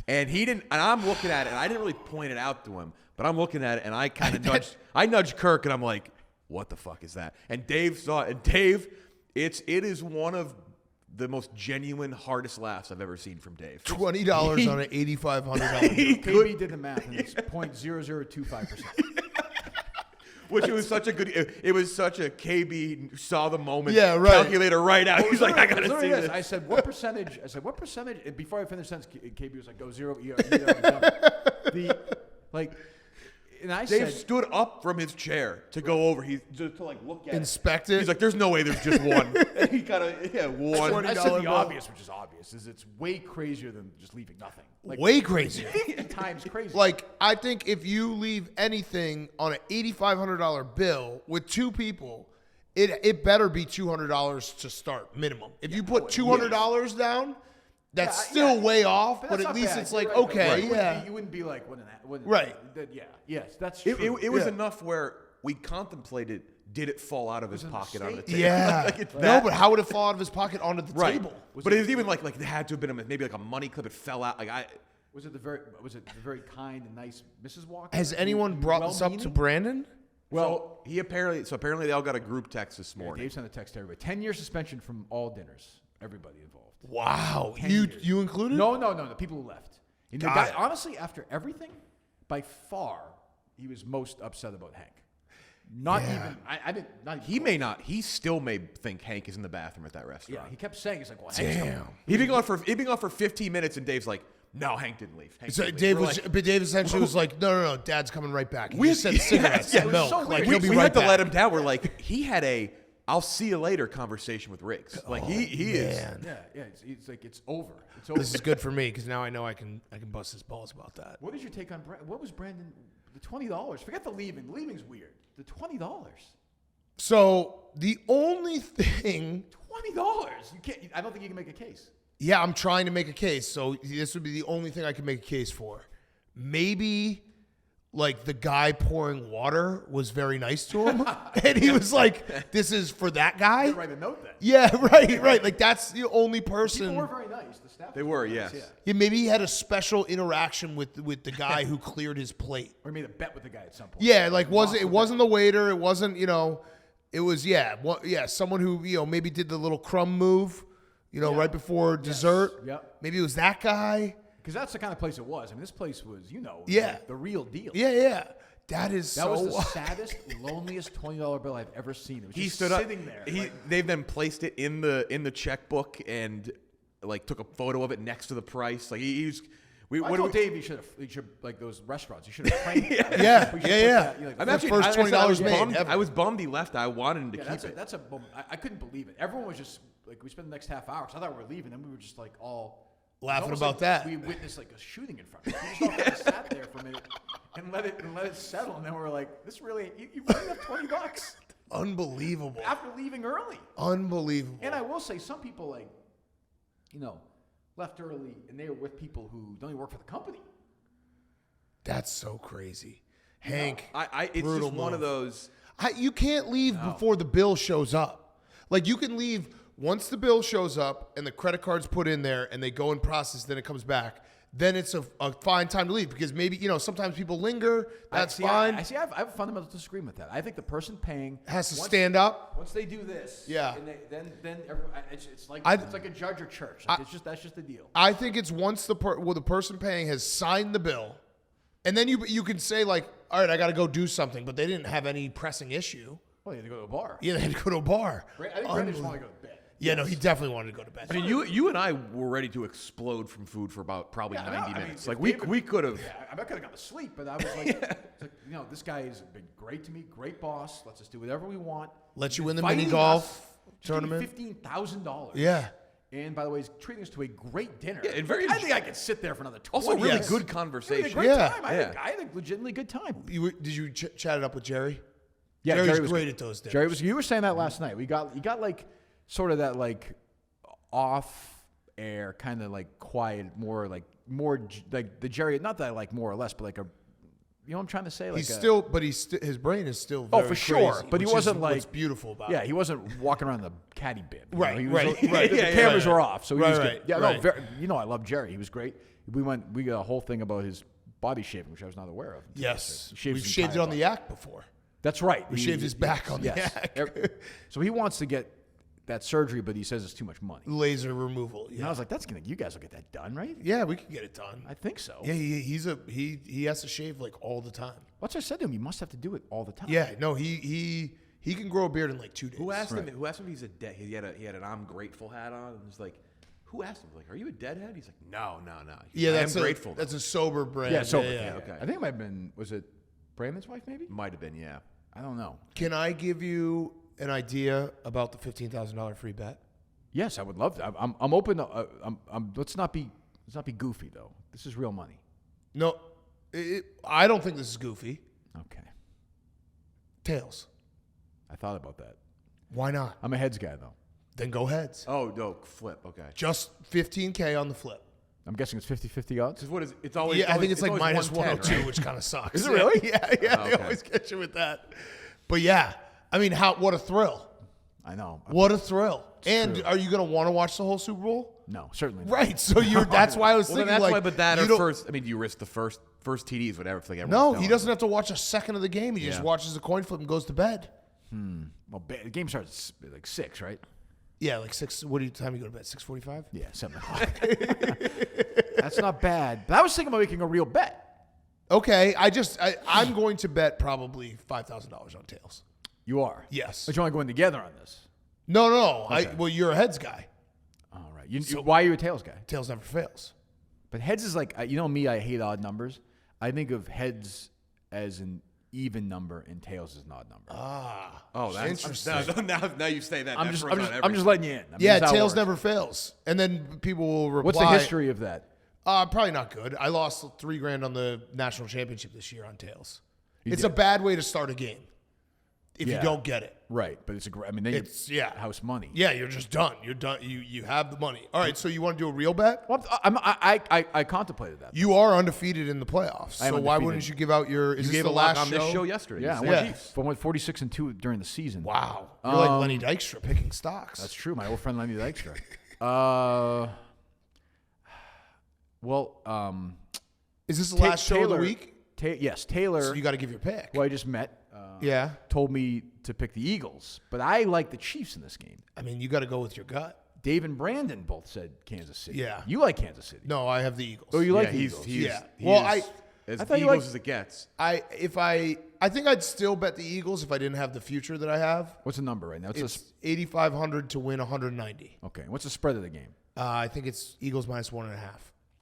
[SPEAKER 3] And he didn't. And I'm looking at it, and I didn't really point it out to him, but I'm looking at it, and I kind of nudged Kirk, and I'm like, what the fuck is that? And Dave saw it. And Dave, it is one of the most genuine, hardest laughs I've ever seen from Dave.
[SPEAKER 1] $20 on an $8,500 bill.
[SPEAKER 2] KB did the math, and it's 0.0025%.
[SPEAKER 3] Which it was such a good. It was such a KB saw the moment.
[SPEAKER 1] Yeah, right.
[SPEAKER 3] Calculator right out. He's like, I gotta see this.
[SPEAKER 2] I said, what percentage? And before I finished the sentence, KB was like, go zero. And I
[SPEAKER 3] Dave
[SPEAKER 2] said,
[SPEAKER 3] stood up from his chair to go over. He's to like look at
[SPEAKER 1] Inspect
[SPEAKER 3] it.
[SPEAKER 1] it.
[SPEAKER 3] He's like, "There's no way. There's just one." And he kind of one.
[SPEAKER 2] I said the
[SPEAKER 1] bill.
[SPEAKER 2] obvious, which is obvious, is it's way crazier than just leaving nothing. Like,
[SPEAKER 1] Way crazier.
[SPEAKER 2] 50 times crazier.
[SPEAKER 1] Like, I think if you leave anything on an $8,500 bill with two people, it better be $200 to start minimum. If you put $200 down, that's still way off, but
[SPEAKER 2] that's
[SPEAKER 1] at
[SPEAKER 2] not
[SPEAKER 1] least
[SPEAKER 2] bad.
[SPEAKER 1] it's
[SPEAKER 2] You're
[SPEAKER 1] like,
[SPEAKER 2] right,
[SPEAKER 1] okay,
[SPEAKER 2] but you wouldn't be like,
[SPEAKER 1] Right.
[SPEAKER 2] Yes, that's true.
[SPEAKER 3] It was enough where we contemplated, did it fall out of his pocket on the table?
[SPEAKER 1] yeah.
[SPEAKER 3] Like, it's
[SPEAKER 1] No,
[SPEAKER 3] that-
[SPEAKER 1] but how would it fall out of his pocket onto the table?
[SPEAKER 3] But it was even like it had to have been maybe like a money clip. It fell out.
[SPEAKER 2] Was it the very kind and nice Mrs. Walker?
[SPEAKER 1] Has anyone brought this up to
[SPEAKER 2] Well-meaning?
[SPEAKER 1] Brandon?
[SPEAKER 3] Well, apparently they all got a group text this
[SPEAKER 2] Yeah,
[SPEAKER 3] morning.
[SPEAKER 2] Dave sent a text to everybody. 10-year suspension from all dinners. Everybody involved.
[SPEAKER 1] Wow.
[SPEAKER 2] 10
[SPEAKER 1] You
[SPEAKER 2] years.
[SPEAKER 1] you included?
[SPEAKER 2] No, the people who left. And the
[SPEAKER 1] Got
[SPEAKER 2] guy,
[SPEAKER 1] it.
[SPEAKER 2] honestly, after everything, by far, he was most upset about Hank. Not even. I didn't. Not even
[SPEAKER 3] He
[SPEAKER 2] close.
[SPEAKER 3] may not. He still may think Hank is in the bathroom at that restaurant.
[SPEAKER 2] Yeah, he kept saying, he's like, well, Hank's coming.
[SPEAKER 1] Damn.
[SPEAKER 3] He'd been gone for 15 minutes, and Dave's like, "No, Hank didn't leave." Hank
[SPEAKER 1] So
[SPEAKER 3] didn't leave."
[SPEAKER 1] Dave
[SPEAKER 3] We're
[SPEAKER 1] was,
[SPEAKER 3] like,
[SPEAKER 1] but Dave essentially was like, no, Dad's coming right back. He
[SPEAKER 3] We-
[SPEAKER 1] just said cigarettes
[SPEAKER 3] yeah,
[SPEAKER 1] and
[SPEAKER 3] it was
[SPEAKER 1] milk.
[SPEAKER 2] so
[SPEAKER 1] Like
[SPEAKER 2] weird.
[SPEAKER 1] he'll be
[SPEAKER 3] we
[SPEAKER 1] right
[SPEAKER 3] had to
[SPEAKER 1] back.
[SPEAKER 3] let him down. We're like, he had a "I'll see you later" conversation with Riggs. Like he is.
[SPEAKER 1] Man.
[SPEAKER 2] Yeah. It's like it's over. It's over.
[SPEAKER 1] This is good for me because now I know I can bust his balls about that.
[SPEAKER 2] What is your take on what was Brandon? The $20. Forget the leaving. The leaving's weird. The $20.
[SPEAKER 1] So the only thing,
[SPEAKER 2] $20. You can't. I don't think you can make a case.
[SPEAKER 1] yeah, I'm trying to make a case. So this would be the only thing I can make a case for. Maybe like the guy pouring water was very nice to him, and he was like, "This is for that guy."
[SPEAKER 2] You write a note then.
[SPEAKER 1] Yeah, right. Like that's the only person.
[SPEAKER 2] People were very nice. The staff.
[SPEAKER 3] They
[SPEAKER 2] was
[SPEAKER 3] were,
[SPEAKER 2] very nice,
[SPEAKER 3] yes.
[SPEAKER 2] Yeah.
[SPEAKER 1] Yeah, maybe he had a special interaction with the guy who cleared his plate.
[SPEAKER 2] Or he made a bet with the guy at some point.
[SPEAKER 1] Yeah, like
[SPEAKER 2] Lost
[SPEAKER 1] it
[SPEAKER 2] the
[SPEAKER 1] wasn't the waiter. It wasn't it was someone who maybe did the little crumb move, right before dessert.
[SPEAKER 2] Yep.
[SPEAKER 1] Maybe it was that guy.
[SPEAKER 2] Because that's the kind of place it was. I mean, this place was,
[SPEAKER 1] Yeah.
[SPEAKER 2] like the real deal.
[SPEAKER 1] Yeah. That is
[SPEAKER 2] That
[SPEAKER 1] so.
[SPEAKER 2] was the saddest, loneliest $20 bill I've ever seen. It was
[SPEAKER 3] He
[SPEAKER 2] just
[SPEAKER 3] stood up.
[SPEAKER 2] sitting there.
[SPEAKER 3] They then placed it in the checkbook and like took a photo of it next to the price. Like he was.
[SPEAKER 2] I told Dave he should like those restaurants. He should have framed it.
[SPEAKER 1] Yeah.
[SPEAKER 2] We should put that, like,
[SPEAKER 3] I'm
[SPEAKER 1] The
[SPEAKER 3] actually
[SPEAKER 1] first $20 made
[SPEAKER 3] bummed.
[SPEAKER 1] ever.
[SPEAKER 3] I was bummed he left. I wanted him to
[SPEAKER 2] yeah,
[SPEAKER 3] keep it.
[SPEAKER 2] that's a moment. I couldn't believe it. Everyone was just like, we spent the next half hour. Cause I thought we were leaving. Then we were just like all
[SPEAKER 1] Laughing
[SPEAKER 2] almost
[SPEAKER 1] about
[SPEAKER 2] like
[SPEAKER 1] that.
[SPEAKER 2] We witnessed like a shooting in front of us. We just all kind of sat there for a minute and let it settle. And then we were like, this really, you bring up $20
[SPEAKER 1] Unbelievable.
[SPEAKER 2] after leaving early.
[SPEAKER 1] Unbelievable.
[SPEAKER 2] And I will say, some people left early and they were with people who don't even work for the company.
[SPEAKER 1] That's so crazy. Hank.
[SPEAKER 3] It's
[SPEAKER 1] brutal
[SPEAKER 3] just one of
[SPEAKER 1] move.
[SPEAKER 3] those.
[SPEAKER 1] You can't leave before the bill shows up. Like you can leave once the bill shows up and the credit card's put in there and they go and process, then it comes back. Then it's a fine time to leave because maybe sometimes people linger. That's fine.
[SPEAKER 2] I have a fundamental disagreement with that. I think the person paying
[SPEAKER 1] Has to stand up.
[SPEAKER 2] once they do this.
[SPEAKER 1] Yeah.
[SPEAKER 2] And then everyone, it's like
[SPEAKER 1] I-
[SPEAKER 2] it's like a judge or church. Like, that's just the deal.
[SPEAKER 1] I think it's once the person paying has signed the bill, and then you can say like, all right, I got to go do something, but they didn't have any pressing issue.
[SPEAKER 2] Well, you had to go to a bar.
[SPEAKER 1] Yeah, they had to go to a bar.
[SPEAKER 2] I think Brandon just wanted to go to bed.
[SPEAKER 1] Yeah, no, he definitely wanted to go to bed.
[SPEAKER 3] I mean, you and I were ready to explode from food for about probably 90 minutes. Like we could have.
[SPEAKER 2] Yeah, I could have gone to sleep, but I was like, it's like, this guy has been great to me, great boss. Let's just do whatever we want.
[SPEAKER 1] Let you win the
[SPEAKER 2] Inviting
[SPEAKER 1] mini golf
[SPEAKER 2] us, just gave me
[SPEAKER 1] tournament.
[SPEAKER 2] $15,000.
[SPEAKER 1] Yeah.
[SPEAKER 2] And by the way, he's treating us to a great dinner.
[SPEAKER 3] Yeah, and very
[SPEAKER 2] I think I could sit there for another 20
[SPEAKER 3] Also, really
[SPEAKER 2] minutes.
[SPEAKER 3] good
[SPEAKER 2] We had a
[SPEAKER 3] conversation.
[SPEAKER 2] great
[SPEAKER 1] Yeah.
[SPEAKER 2] time. I had a legitimately good time.
[SPEAKER 1] Did you chat it up with Jerry?
[SPEAKER 2] Yeah,
[SPEAKER 1] Jerry's
[SPEAKER 2] Jerry was
[SPEAKER 1] great at those dinners.
[SPEAKER 2] Jerry was. You were saying that last night. You got like sort of that like off air kind of like quiet, more like the Jerry. Not that I like more or less, but like a. You know what I'm trying to say? Like
[SPEAKER 1] His brain is still very
[SPEAKER 2] for sure.
[SPEAKER 1] crazy,
[SPEAKER 2] But he
[SPEAKER 1] which is
[SPEAKER 2] wasn't
[SPEAKER 1] what's
[SPEAKER 2] like
[SPEAKER 1] beautiful about
[SPEAKER 2] Yeah,
[SPEAKER 1] it.
[SPEAKER 2] he wasn't walking around the caddy bib. you
[SPEAKER 1] Right,
[SPEAKER 2] know? He was-
[SPEAKER 1] right,
[SPEAKER 2] the-
[SPEAKER 1] right.
[SPEAKER 2] The
[SPEAKER 1] Yeah,
[SPEAKER 2] cameras
[SPEAKER 1] right.
[SPEAKER 2] were off, so he
[SPEAKER 1] Right,
[SPEAKER 2] was
[SPEAKER 1] right,
[SPEAKER 2] good. Yeah,
[SPEAKER 1] right.
[SPEAKER 2] no, I love Jerry. He was great. We got a whole thing about his body shaving, which I was not aware of.
[SPEAKER 1] Yes,
[SPEAKER 2] He
[SPEAKER 1] we've
[SPEAKER 2] his
[SPEAKER 1] shaved it
[SPEAKER 2] entire
[SPEAKER 1] on the
[SPEAKER 2] body.
[SPEAKER 1] yak before.
[SPEAKER 2] That's right.
[SPEAKER 1] We shaved his back on the yak.
[SPEAKER 2] So he wants to get that surgery, but he says it's too much money.
[SPEAKER 1] Laser removal.
[SPEAKER 2] And I
[SPEAKER 1] Yeah,
[SPEAKER 2] was like, you guys will get that done, right?
[SPEAKER 1] yeah, we can get it done.
[SPEAKER 2] I think so.
[SPEAKER 1] Yeah, he has to shave like all the time.
[SPEAKER 2] What's I said to him? You must have to do it all the time.
[SPEAKER 1] Yeah, no, he can grow a beard in like 2 days.
[SPEAKER 3] Who asked him? Who asked him if he's a dead? He had an I'm grateful hat on, and it's like, who asked him? Like, are you a deadhead? He's like, no.
[SPEAKER 1] Yeah,
[SPEAKER 3] I
[SPEAKER 1] that's
[SPEAKER 3] am grateful.
[SPEAKER 1] That's a sober brand.
[SPEAKER 2] Yeah, so
[SPEAKER 1] yeah.
[SPEAKER 3] okay.
[SPEAKER 2] I think it might have been, was it Brandon's wife, maybe?
[SPEAKER 3] Might have been, yeah.
[SPEAKER 2] I don't know.
[SPEAKER 1] Can I give you an idea about the $15,000 free bet?
[SPEAKER 2] Yes, I would love to. I'm open to. Let's not be goofy though. This is real money.
[SPEAKER 1] No, I don't think this is goofy.
[SPEAKER 2] Okay.
[SPEAKER 1] Tails.
[SPEAKER 2] I thought about that.
[SPEAKER 1] Why not?
[SPEAKER 2] I'm a heads guy though.
[SPEAKER 1] Then go heads.
[SPEAKER 3] Oh, no, flip. Okay.
[SPEAKER 1] Just $15K on the flip.
[SPEAKER 2] I'm guessing it's 50-50 odds.
[SPEAKER 3] Because what is it's always?
[SPEAKER 1] Yeah, I think it's like minus
[SPEAKER 3] 110,
[SPEAKER 1] 102,
[SPEAKER 3] right?
[SPEAKER 1] which kind of sucks.
[SPEAKER 2] Is it really?
[SPEAKER 1] Yeah,
[SPEAKER 3] Oh,
[SPEAKER 1] they
[SPEAKER 3] okay.
[SPEAKER 1] always get you with that. But yeah, I mean, what a thrill.
[SPEAKER 2] I know.
[SPEAKER 1] What a thrill. And
[SPEAKER 2] true.
[SPEAKER 1] are you going to want to watch the whole Super Bowl?
[SPEAKER 2] No, certainly not.
[SPEAKER 1] Right. So that's why I was
[SPEAKER 3] Well,
[SPEAKER 1] thinking
[SPEAKER 3] then that's
[SPEAKER 1] like,
[SPEAKER 3] why. But that
[SPEAKER 1] you
[SPEAKER 3] or
[SPEAKER 1] don't-
[SPEAKER 3] first. I mean, do you risk the first TDs, whatever? Like
[SPEAKER 1] No, he doesn't have to watch a second of the game. He just
[SPEAKER 3] Yeah.
[SPEAKER 1] watches the coin flip and goes to bed.
[SPEAKER 2] Well, the game starts at like 6, right?
[SPEAKER 1] Yeah, like 6. What time you go to bed? 6:45.
[SPEAKER 2] Yeah, 7 o'clock. That's not bad. But I was thinking about making a real bet.
[SPEAKER 1] Okay, I'm going to bet probably $5,000 on tails.
[SPEAKER 2] You are?
[SPEAKER 1] Yes.
[SPEAKER 2] But you're only going together on this.
[SPEAKER 1] No.
[SPEAKER 2] Okay.
[SPEAKER 1] Well, you're a heads guy.
[SPEAKER 2] All right. Why are you a tails guy?
[SPEAKER 1] Tails never fails.
[SPEAKER 2] But heads is like, you know me, I hate odd numbers. I think of heads as an even number and tails as an odd number.
[SPEAKER 3] Oh, that's
[SPEAKER 1] Interesting.
[SPEAKER 3] Now you say that.
[SPEAKER 2] I'm
[SPEAKER 3] that
[SPEAKER 2] just
[SPEAKER 3] throws out
[SPEAKER 2] letting
[SPEAKER 3] everything.
[SPEAKER 2] you in. I mean,
[SPEAKER 1] Yeah,
[SPEAKER 2] that's how it
[SPEAKER 1] tails
[SPEAKER 2] works.
[SPEAKER 1] never fails. And then people will reply.
[SPEAKER 2] What's the history of that?
[SPEAKER 1] Probably not good. I lost $3,000 on the national championship this year on tails. It's a
[SPEAKER 2] did.
[SPEAKER 1] bad way to start a game if
[SPEAKER 2] Yeah.
[SPEAKER 1] you don't get it.
[SPEAKER 2] Right, but it's a great. I mean, then
[SPEAKER 1] It's
[SPEAKER 2] you're house money.
[SPEAKER 1] Yeah, you're just done. You're done. You have the money. All right, so you want to do a real bet?
[SPEAKER 2] Well, I contemplated that.
[SPEAKER 1] You are undefeated in the playoffs.
[SPEAKER 2] I am
[SPEAKER 1] So why
[SPEAKER 2] undefeated.
[SPEAKER 1] wouldn't you give out your? Is
[SPEAKER 3] You
[SPEAKER 1] this
[SPEAKER 3] gave
[SPEAKER 1] the
[SPEAKER 3] a lock
[SPEAKER 1] last
[SPEAKER 3] on this show yesterday.
[SPEAKER 2] Yeah, I
[SPEAKER 3] You said
[SPEAKER 2] went,
[SPEAKER 3] Chiefs.
[SPEAKER 2] I went 46-2 during the season.
[SPEAKER 1] Wow, you're like Lenny Dykstra picking stocks.
[SPEAKER 2] That's true. My old friend Lenny Dykstra.
[SPEAKER 1] Is this the last show of the week?
[SPEAKER 2] Yes, Taylor.
[SPEAKER 1] So you got to give your pick.
[SPEAKER 2] who I just met.
[SPEAKER 1] Yeah.
[SPEAKER 2] Told me to pick the Eagles, but I like the Chiefs in this game.
[SPEAKER 1] I mean, you got to go with your gut.
[SPEAKER 2] Dave and Brandon both said Kansas City.
[SPEAKER 1] Yeah.
[SPEAKER 2] You like Kansas City.
[SPEAKER 1] No, I have the Eagles.
[SPEAKER 2] Oh, you like the
[SPEAKER 3] he's,
[SPEAKER 2] Eagles.
[SPEAKER 3] he's,
[SPEAKER 1] Yeah.
[SPEAKER 3] he
[SPEAKER 1] Well,
[SPEAKER 3] is as
[SPEAKER 2] I thought you
[SPEAKER 3] Eagles
[SPEAKER 2] liked-
[SPEAKER 3] as it gets.
[SPEAKER 1] I think I'd still bet the Eagles if I didn't have the future that I have.
[SPEAKER 2] What's the number right now?
[SPEAKER 1] It's 8,500 to win 190.
[SPEAKER 2] Okay. What's the spread of the game?
[SPEAKER 1] I think it's Eagles minus 1.5.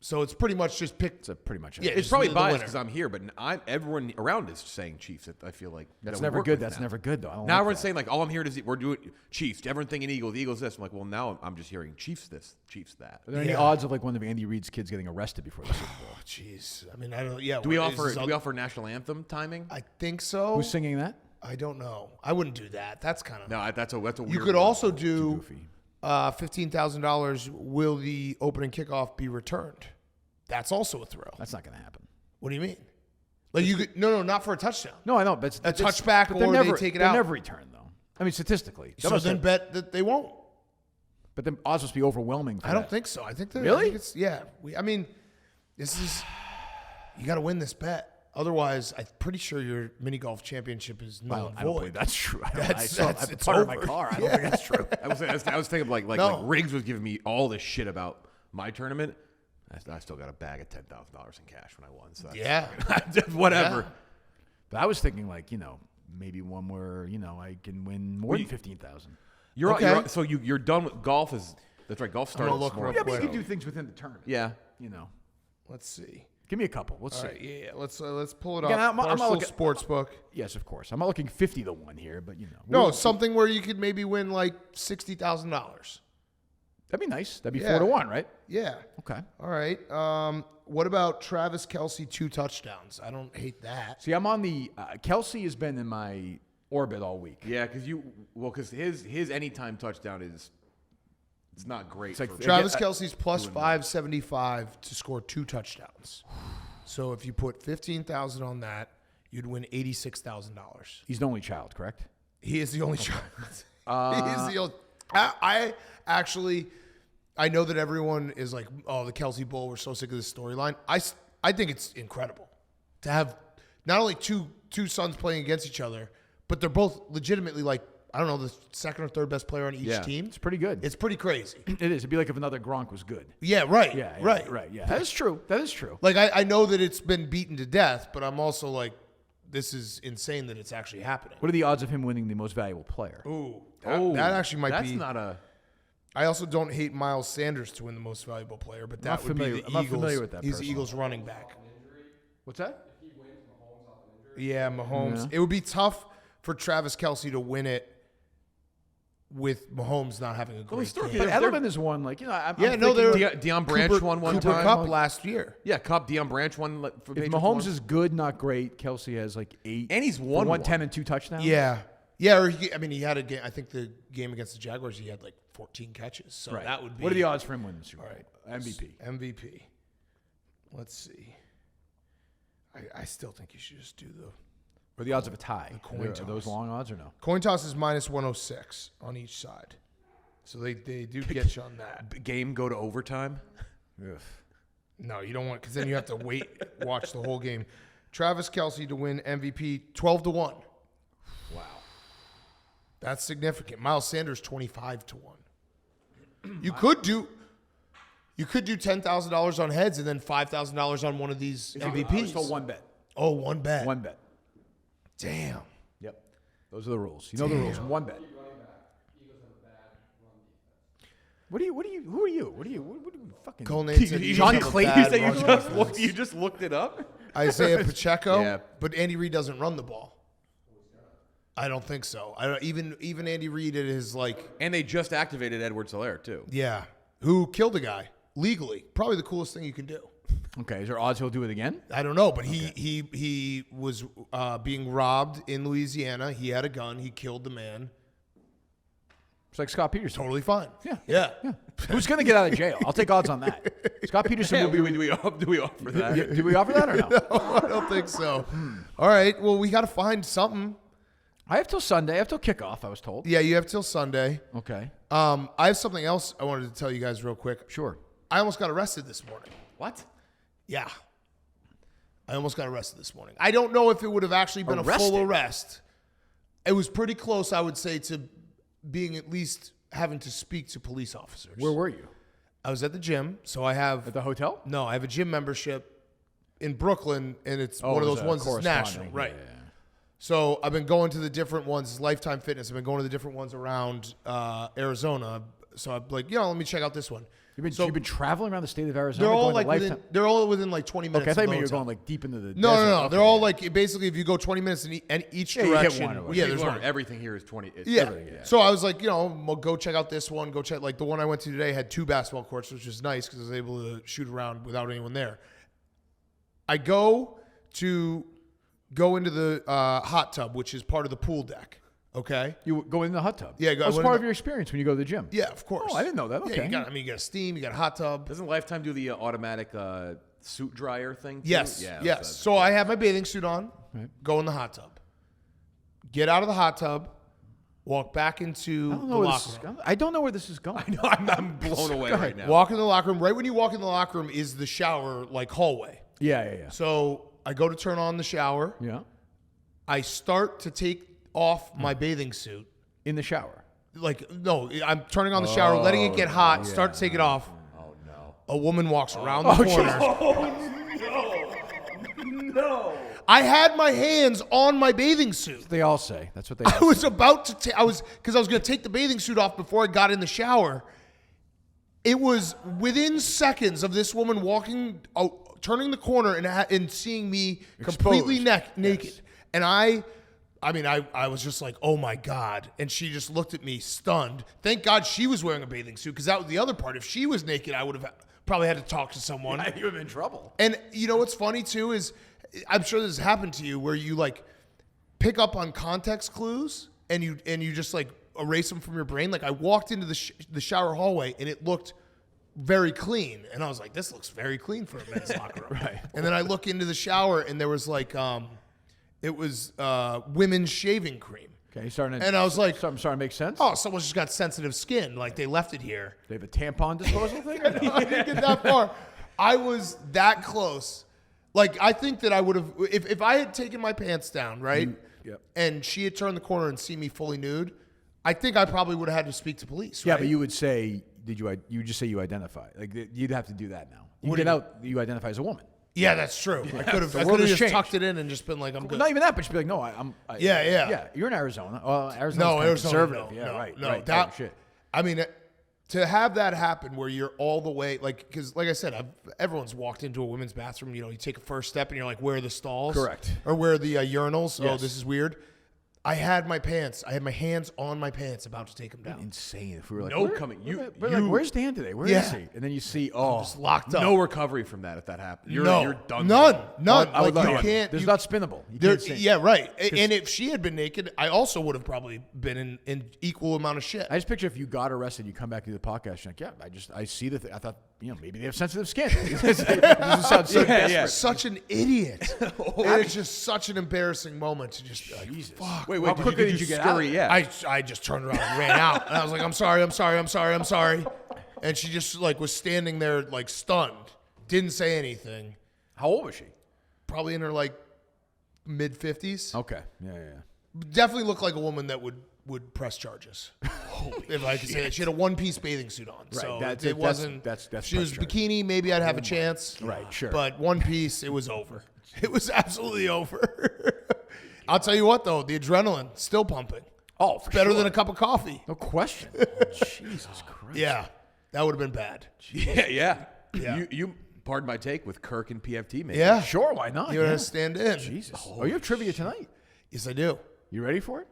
[SPEAKER 1] So it's pretty much just pick.
[SPEAKER 2] It's pretty much it.
[SPEAKER 1] Yeah,
[SPEAKER 3] It's
[SPEAKER 1] just
[SPEAKER 3] probably
[SPEAKER 1] the
[SPEAKER 3] biased
[SPEAKER 1] winner.
[SPEAKER 3] because I'm here, but everyone around is saying Chiefs. I feel like
[SPEAKER 2] That's
[SPEAKER 3] that we
[SPEAKER 2] never
[SPEAKER 3] work
[SPEAKER 2] good.
[SPEAKER 3] with
[SPEAKER 2] That's
[SPEAKER 3] now.
[SPEAKER 2] never good though. I don't
[SPEAKER 3] Now
[SPEAKER 2] like
[SPEAKER 3] everyone's
[SPEAKER 2] that.
[SPEAKER 3] saying like, "Oh, I'm here to see. We're doing Chiefs." Everyone thinking Eagles, Eagles this. I'm like, well, now I'm just hearing Chiefs this, Chiefs that.
[SPEAKER 2] Are there any
[SPEAKER 1] Yeah.
[SPEAKER 2] odds of like one of Andy Reid's kids getting arrested before the Super Bowl?
[SPEAKER 1] Jeez. I mean, I don't. Yeah.
[SPEAKER 3] Do we
[SPEAKER 1] what is
[SPEAKER 3] offer
[SPEAKER 1] this
[SPEAKER 3] do we offer national anthem timing?
[SPEAKER 1] I think so.
[SPEAKER 2] Who's singing that?
[SPEAKER 1] I don't know. I wouldn't do that. That's kind of.
[SPEAKER 3] No, that's a weird.
[SPEAKER 1] You could
[SPEAKER 3] one.
[SPEAKER 1] also do
[SPEAKER 2] Goofy.
[SPEAKER 1] $15,000. Will the opening kickoff be returned? That's also a thrill.
[SPEAKER 2] That's not going to happen.
[SPEAKER 1] What do you mean? Like you could not for a touchdown.
[SPEAKER 2] No, I know, but
[SPEAKER 1] A touchback
[SPEAKER 2] but they're
[SPEAKER 1] or
[SPEAKER 2] never,
[SPEAKER 1] they take it
[SPEAKER 2] they're
[SPEAKER 1] out.
[SPEAKER 2] never returned though. I mean, statistically.
[SPEAKER 1] So then bet that they won't.
[SPEAKER 2] But the odds must be overwhelming. For
[SPEAKER 1] I don't
[SPEAKER 2] that.
[SPEAKER 1] think so. I think they're
[SPEAKER 2] Really?
[SPEAKER 1] I think it's, yeah. I mean, this is you got to win this bet. Otherwise, I'm pretty sure your mini golf championship is null
[SPEAKER 2] Well,
[SPEAKER 1] and
[SPEAKER 2] I don't
[SPEAKER 1] void.
[SPEAKER 2] believe that's true. I
[SPEAKER 1] That's-
[SPEAKER 2] have
[SPEAKER 1] it's
[SPEAKER 2] putter in my
[SPEAKER 1] over.
[SPEAKER 2] car. I don't think that's true.
[SPEAKER 3] I was thinking like
[SPEAKER 1] No.
[SPEAKER 3] Riggs was giving me all this shit about my tournament. I still got a bag of $10,000 in cash when I won. So that's
[SPEAKER 1] Yeah.
[SPEAKER 3] whatever.
[SPEAKER 1] Yeah.
[SPEAKER 2] But I was thinking like, maybe one where, I can win more than 15,000.
[SPEAKER 1] Okay.
[SPEAKER 3] So you're done with golf. That's right. Golf started
[SPEAKER 1] gonna look
[SPEAKER 3] this morning.
[SPEAKER 1] real
[SPEAKER 2] Yeah, but you
[SPEAKER 1] quick.
[SPEAKER 2] can do things within the tournament.
[SPEAKER 3] Yeah.
[SPEAKER 1] Let's see.
[SPEAKER 2] Give me a couple. Let's
[SPEAKER 1] All
[SPEAKER 2] see.
[SPEAKER 1] right, yeah. Let's pull it
[SPEAKER 2] Again,
[SPEAKER 1] up.
[SPEAKER 2] I'm not
[SPEAKER 1] Barstool
[SPEAKER 2] looking-
[SPEAKER 1] Sportsbook.
[SPEAKER 2] Yes, of course. I'm not looking 50 to 1 here, but
[SPEAKER 1] No, something where you could maybe win like $60,000.
[SPEAKER 2] that'd be nice. That'd be
[SPEAKER 1] Yeah.
[SPEAKER 2] 4 to 1, right?
[SPEAKER 1] Yeah.
[SPEAKER 2] Okay.
[SPEAKER 1] All right. What about Travis Kelce 2 touchdowns? I don't hate that.
[SPEAKER 2] See, I'm on the Kelsey has been in my orbit all week.
[SPEAKER 3] Yeah, because his anytime touchdown it's not great.
[SPEAKER 2] It's like
[SPEAKER 3] for-
[SPEAKER 1] Travis
[SPEAKER 2] Again,
[SPEAKER 1] Kelce's plus 575 to score 2 touchdowns. So if you put 15,000 on that, you'd win $86,000.
[SPEAKER 2] He's the only child, correct?
[SPEAKER 1] He is the only child. He is the only. I actually, I know that everyone is like, "Oh, the Kelce Bowl. We're so sick of this storyline." I think it's incredible to have not only two sons playing against each other, but they're both legitimately like, I don't know, the second or third best player on each team.
[SPEAKER 2] It's pretty good.
[SPEAKER 1] It's pretty crazy.
[SPEAKER 2] It is. It'd be like if another Gronk was good.
[SPEAKER 1] Yeah, right.
[SPEAKER 2] Yeah,
[SPEAKER 1] right.
[SPEAKER 2] Yeah, that is true. That is true.
[SPEAKER 1] Like I know that it's been beaten to death, but I'm also like, this is insane that it's actually happening.
[SPEAKER 2] What are the odds of him winning the most valuable player?
[SPEAKER 1] Ooh, that actually might
[SPEAKER 3] that's
[SPEAKER 1] be.
[SPEAKER 3] not a.
[SPEAKER 1] I also don't hate Miles Sanders to win the most valuable player, but that would be the
[SPEAKER 2] I'm not
[SPEAKER 1] Eagles.
[SPEAKER 2] familiar with that
[SPEAKER 1] He's the
[SPEAKER 2] person.
[SPEAKER 1] Eagles running back.
[SPEAKER 2] What's that?
[SPEAKER 1] Yeah, Mahomes.
[SPEAKER 2] Yeah.
[SPEAKER 1] It would be tough for Travis Kelce to win it with Mahomes not having a great game.
[SPEAKER 2] But Edelman is one, like, you know, I'm
[SPEAKER 1] Yeah, no,
[SPEAKER 2] thinking
[SPEAKER 1] they're
[SPEAKER 3] Deion Branch won one
[SPEAKER 1] Cooper
[SPEAKER 3] time.
[SPEAKER 1] Kupp last year.
[SPEAKER 3] Yeah, Cup. Deion Branch won for
[SPEAKER 2] if
[SPEAKER 3] Patriots
[SPEAKER 2] Mahomes
[SPEAKER 3] once.
[SPEAKER 2] is good, not great, Kelce has like 8.
[SPEAKER 3] And he's
[SPEAKER 2] for
[SPEAKER 3] won
[SPEAKER 2] 110
[SPEAKER 3] one.
[SPEAKER 2] and 2 touchdowns.
[SPEAKER 1] Yeah. Yeah, or he had a game. I think the game against the Jaguars, he had like 14 catches. So
[SPEAKER 2] Right.
[SPEAKER 1] that would be.
[SPEAKER 2] What are the odds for him winning the Super Bowl?
[SPEAKER 1] Right.
[SPEAKER 2] MVP.
[SPEAKER 1] MVP. Let's see. I still think you should just do the
[SPEAKER 2] Or the odds of a tie.
[SPEAKER 1] coin
[SPEAKER 2] Are
[SPEAKER 1] toss.
[SPEAKER 2] those long odds or no?
[SPEAKER 1] coin toss is minus 106 on each side. So they do get you on that.
[SPEAKER 3] Game go to overtime.
[SPEAKER 2] Ugh.
[SPEAKER 1] No, you don't want, because then you have to watch the whole game. Travis Kelce to win MVP 12-1.
[SPEAKER 3] Wow.
[SPEAKER 1] That's significant. Miles Sanders 25-1. You could do $10,000 on heads and then $5,000 on one of these MVPs.
[SPEAKER 2] So one bet.
[SPEAKER 1] Oh, one bet.
[SPEAKER 2] One bet.
[SPEAKER 1] Damn.
[SPEAKER 2] Yep. Those are the rules. You know the rules. One bet. Who are you? What are you fucking?
[SPEAKER 1] Cole Nate said
[SPEAKER 2] John
[SPEAKER 1] Eagles have a
[SPEAKER 2] Clayton
[SPEAKER 1] bad
[SPEAKER 2] said
[SPEAKER 1] run defense.
[SPEAKER 3] You just looked it up.
[SPEAKER 1] Isaiah Pacheco,
[SPEAKER 3] Yeah.
[SPEAKER 1] but Andy Reid doesn't run the ball. I don't think so. Even Andy Reid at his
[SPEAKER 3] And they just activated Edwards-Helaire too.
[SPEAKER 1] yeah, who killed a guy legally. Probably the coolest thing you can do.
[SPEAKER 2] Okay. Is there odds he'll do it again?
[SPEAKER 1] I don't know, but he was being robbed in Louisiana. He had a gun. He killed the man.
[SPEAKER 2] It's like Scott Peterson.
[SPEAKER 1] Totally fine.
[SPEAKER 2] Yeah.
[SPEAKER 1] Yeah.
[SPEAKER 2] Who's going to get out of jail? I'll take odds on that. Scott Peterson will be.
[SPEAKER 3] do we offer that?
[SPEAKER 2] Do we offer that or no?
[SPEAKER 1] I don't think so. All right. Well, we got to find something.
[SPEAKER 2] I have till Sunday. I have till kickoff, I was told.
[SPEAKER 1] Yeah, you have till Sunday.
[SPEAKER 2] Okay.
[SPEAKER 1] I have something else I wanted to tell you guys real quick.
[SPEAKER 2] Sure.
[SPEAKER 1] I almost got arrested this morning.
[SPEAKER 3] What?
[SPEAKER 1] Yeah. I almost got arrested this morning. I don't know if it would have actually been a full arrest. It was pretty close, I would say, to being at least having to speak to police officers.
[SPEAKER 2] Where were you?
[SPEAKER 1] I was at the gym, so I have...
[SPEAKER 2] At the hotel?
[SPEAKER 1] No, I have a gym membership in Brooklyn, and it's one of
[SPEAKER 2] it
[SPEAKER 1] those
[SPEAKER 2] was
[SPEAKER 1] ones that's national.
[SPEAKER 2] corresponding.
[SPEAKER 1] Right.
[SPEAKER 2] Yeah.
[SPEAKER 1] So I've been going to the different ones, Lifetime Fitness. I've been going to the different ones around Arizona. So I'm like, let me check out this one.
[SPEAKER 2] You've been traveling around the state of Arizona.
[SPEAKER 1] They're all
[SPEAKER 2] going to
[SPEAKER 1] within, they're all within like 20 minutes.
[SPEAKER 2] Okay, I thought
[SPEAKER 1] of
[SPEAKER 2] maybe you were
[SPEAKER 1] hotel.
[SPEAKER 2] going like deep into the
[SPEAKER 1] No.
[SPEAKER 2] desert.
[SPEAKER 1] They're
[SPEAKER 2] Okay.
[SPEAKER 1] all like, basically, if you go 20 minutes in each
[SPEAKER 2] Yeah, you hit
[SPEAKER 1] direction.
[SPEAKER 2] one of them.
[SPEAKER 1] Yeah, there's one.
[SPEAKER 3] Everything here is 20.
[SPEAKER 1] Yeah. So I was like, we'll go check out this one. Go check, like the one I went to today had 2 basketball courts, which was nice because I was able to shoot around without anyone there. I go into the hot tub, which is part of the pool deck. Okay.
[SPEAKER 2] You go in the hot tub.
[SPEAKER 1] Yeah,
[SPEAKER 2] That's part of your experience when you go to the gym.
[SPEAKER 1] Yeah, of course.
[SPEAKER 2] Oh, I didn't know that. Okay.
[SPEAKER 1] Yeah, you got a steam, you got a hot tub.
[SPEAKER 3] Doesn't Lifetime do the automatic suit dryer thing too?
[SPEAKER 1] Yes.
[SPEAKER 3] Yeah.
[SPEAKER 1] Yes. So I have my bathing suit on.
[SPEAKER 2] Right.
[SPEAKER 1] Go in the hot tub. Get out of the hot tub. Walk back into the locker room.
[SPEAKER 2] I don't know where this is going.
[SPEAKER 3] I know. I'm blown away right now.
[SPEAKER 1] Walk in the locker room. Right when you walk in the locker room is the shower, like hallway.
[SPEAKER 2] Yeah.
[SPEAKER 1] So I go to turn on the shower.
[SPEAKER 2] Yeah.
[SPEAKER 1] I start to take off my bathing suit.
[SPEAKER 2] In the shower.
[SPEAKER 1] Like, no, I'm turning on the shower, letting it get hot, start to take it off.
[SPEAKER 3] Oh no.
[SPEAKER 1] A woman walks around the corner.
[SPEAKER 3] No.
[SPEAKER 1] I had my hands on my bathing suit.
[SPEAKER 2] They all say. That's what they
[SPEAKER 1] I
[SPEAKER 2] all
[SPEAKER 1] was
[SPEAKER 2] say.
[SPEAKER 1] about to because I was going to take the bathing suit off before I got in the shower. It was within seconds of this woman walking, turning the corner and seeing me completely naked.
[SPEAKER 2] Yes.
[SPEAKER 1] And I was just like, oh my God. And she just looked at me stunned. Thank God she was wearing a bathing suit because that was the other part. If she was naked, I would have probably had to talk to someone.
[SPEAKER 2] You would have been in trouble.
[SPEAKER 1] And you know what's funny too is I'm sure this has happened to you where you like pick up on context clues and you just like erase them from your brain. Like I walked into the shower hallway and it looked very clean, and I was like, this looks very clean for a men's locker room.
[SPEAKER 2] Right.
[SPEAKER 1] And then I look into the shower and there was like it was women's shaving cream.
[SPEAKER 2] Okay, starting to,
[SPEAKER 1] And I was like,
[SPEAKER 2] starting to make sense.
[SPEAKER 1] oh, someone's just got sensitive skin. Like they left it here.
[SPEAKER 2] They have a tampon disposal thing? Or no?
[SPEAKER 1] I didn't get that far. I was that close. Like, I think that I would have, if I had taken my pants down, right?
[SPEAKER 2] Yep.
[SPEAKER 1] And she had turned the corner and seen me fully nude, I think I probably would have had to speak to police,
[SPEAKER 2] Yeah,
[SPEAKER 1] right?
[SPEAKER 2] but you would say, you would just say you identify. Like, you'd have to do that now. You
[SPEAKER 1] What
[SPEAKER 2] get
[SPEAKER 1] do you-
[SPEAKER 2] out, you identify as a woman.
[SPEAKER 1] Yeah, that's true. I could have
[SPEAKER 2] the world has
[SPEAKER 1] just
[SPEAKER 2] changed.
[SPEAKER 1] tucked it in and just been like, I'm
[SPEAKER 2] Well,
[SPEAKER 1] good.
[SPEAKER 2] not even that, but just be like, no,
[SPEAKER 1] Yeah.
[SPEAKER 2] Yeah, you're in Arizona. Arizona.
[SPEAKER 1] No, Arizona,
[SPEAKER 2] conservative.
[SPEAKER 1] no,
[SPEAKER 2] Yeah,
[SPEAKER 1] no,
[SPEAKER 2] right.
[SPEAKER 1] no,
[SPEAKER 2] right.
[SPEAKER 1] that-
[SPEAKER 2] Oh, shit.
[SPEAKER 1] I mean, to have that happen where you're all the way, like, because like I said, everyone's walked into a women's bathroom. You take a first step and you're like, where are the stalls?
[SPEAKER 2] Correct.
[SPEAKER 1] Or where are the urinals?
[SPEAKER 2] Yes.
[SPEAKER 1] Oh, this is weird. I had my hands on my pants about to take them down.
[SPEAKER 2] Insane. If we were like,
[SPEAKER 3] No coming.
[SPEAKER 2] We're like, where's Dan today? Where is he? And then you see,
[SPEAKER 1] just locked up.
[SPEAKER 3] No recovery from that if that happens. You're done.
[SPEAKER 1] None.
[SPEAKER 2] I would love
[SPEAKER 1] you
[SPEAKER 2] it.
[SPEAKER 1] can't.
[SPEAKER 2] There's not spinnable. You can't sink.
[SPEAKER 1] Yeah, right. And if she had been naked, I also would have probably been in equal amount of shit.
[SPEAKER 2] I just picture if you got arrested, you come back to the podcast, you're like, yeah, I see the thing. I thought, maybe they have sensitive skin. It sounds so desperate.
[SPEAKER 1] Such an idiot. And it's just such an embarrassing moment to just be like,
[SPEAKER 2] Jesus.
[SPEAKER 1] fuck.
[SPEAKER 3] Wait,
[SPEAKER 2] How quickly did you get out?
[SPEAKER 3] Yeah.
[SPEAKER 1] I just turned around and ran out. And I was like, I'm sorry. And she just was standing there stunned. Didn't say anything.
[SPEAKER 2] How old was she?
[SPEAKER 1] Probably in her mid 50s.
[SPEAKER 2] Okay. Yeah.
[SPEAKER 1] Definitely looked like a woman that would press charges. If I could say it. She had a one-piece bathing suit on.
[SPEAKER 2] Right.
[SPEAKER 1] So
[SPEAKER 2] It
[SPEAKER 1] wasn't.
[SPEAKER 2] That's
[SPEAKER 1] she was bikini, maybe I'd have a chance.
[SPEAKER 2] Right, sure.
[SPEAKER 1] But one piece, it was over. It was absolutely over. I'll tell you what, though, the adrenaline still pumping.
[SPEAKER 2] Oh, for
[SPEAKER 1] Better
[SPEAKER 2] sure.
[SPEAKER 1] than a cup of coffee.
[SPEAKER 2] No question. Jesus Christ.
[SPEAKER 1] Yeah, that would have been bad.
[SPEAKER 3] Yeah.
[SPEAKER 1] Yeah.
[SPEAKER 3] You pardon my take with Kirk and PFT, maybe.
[SPEAKER 1] Yeah.
[SPEAKER 2] Sure, why not?
[SPEAKER 1] You're going to stand in.
[SPEAKER 2] Jesus. Oh, you have trivia tonight.
[SPEAKER 1] Yes, I do.
[SPEAKER 2] You ready for it?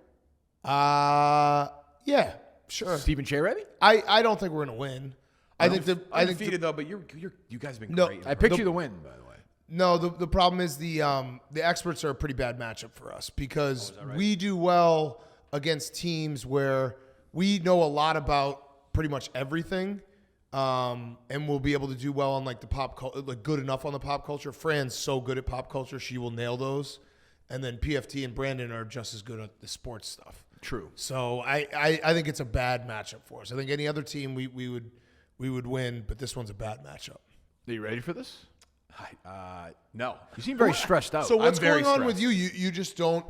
[SPEAKER 1] Yeah, sure.
[SPEAKER 2] Stephen Shea ready?
[SPEAKER 1] I don't think we're going to win. I think
[SPEAKER 3] Undefeated though, but you guys have been
[SPEAKER 1] No,
[SPEAKER 3] great.
[SPEAKER 2] I picked you to win, by the way.
[SPEAKER 1] No, the problem is the experts are a pretty bad matchup for us because we do well against teams where we know a lot about pretty much everything, and we'll be able to do well on the pop culture, good enough on the pop culture. Fran's so good at pop culture, she will nail those, and then PFT and Brandon are just as good at the sports stuff.
[SPEAKER 2] True.
[SPEAKER 1] So I think it's a bad matchup for us. I think any other team we would win, but this one's a bad matchup.
[SPEAKER 2] Are you ready for this?
[SPEAKER 3] No.
[SPEAKER 2] You seem very stressed out.
[SPEAKER 1] So what's
[SPEAKER 3] very
[SPEAKER 1] going on with
[SPEAKER 3] stressed.
[SPEAKER 1] you? You just don't.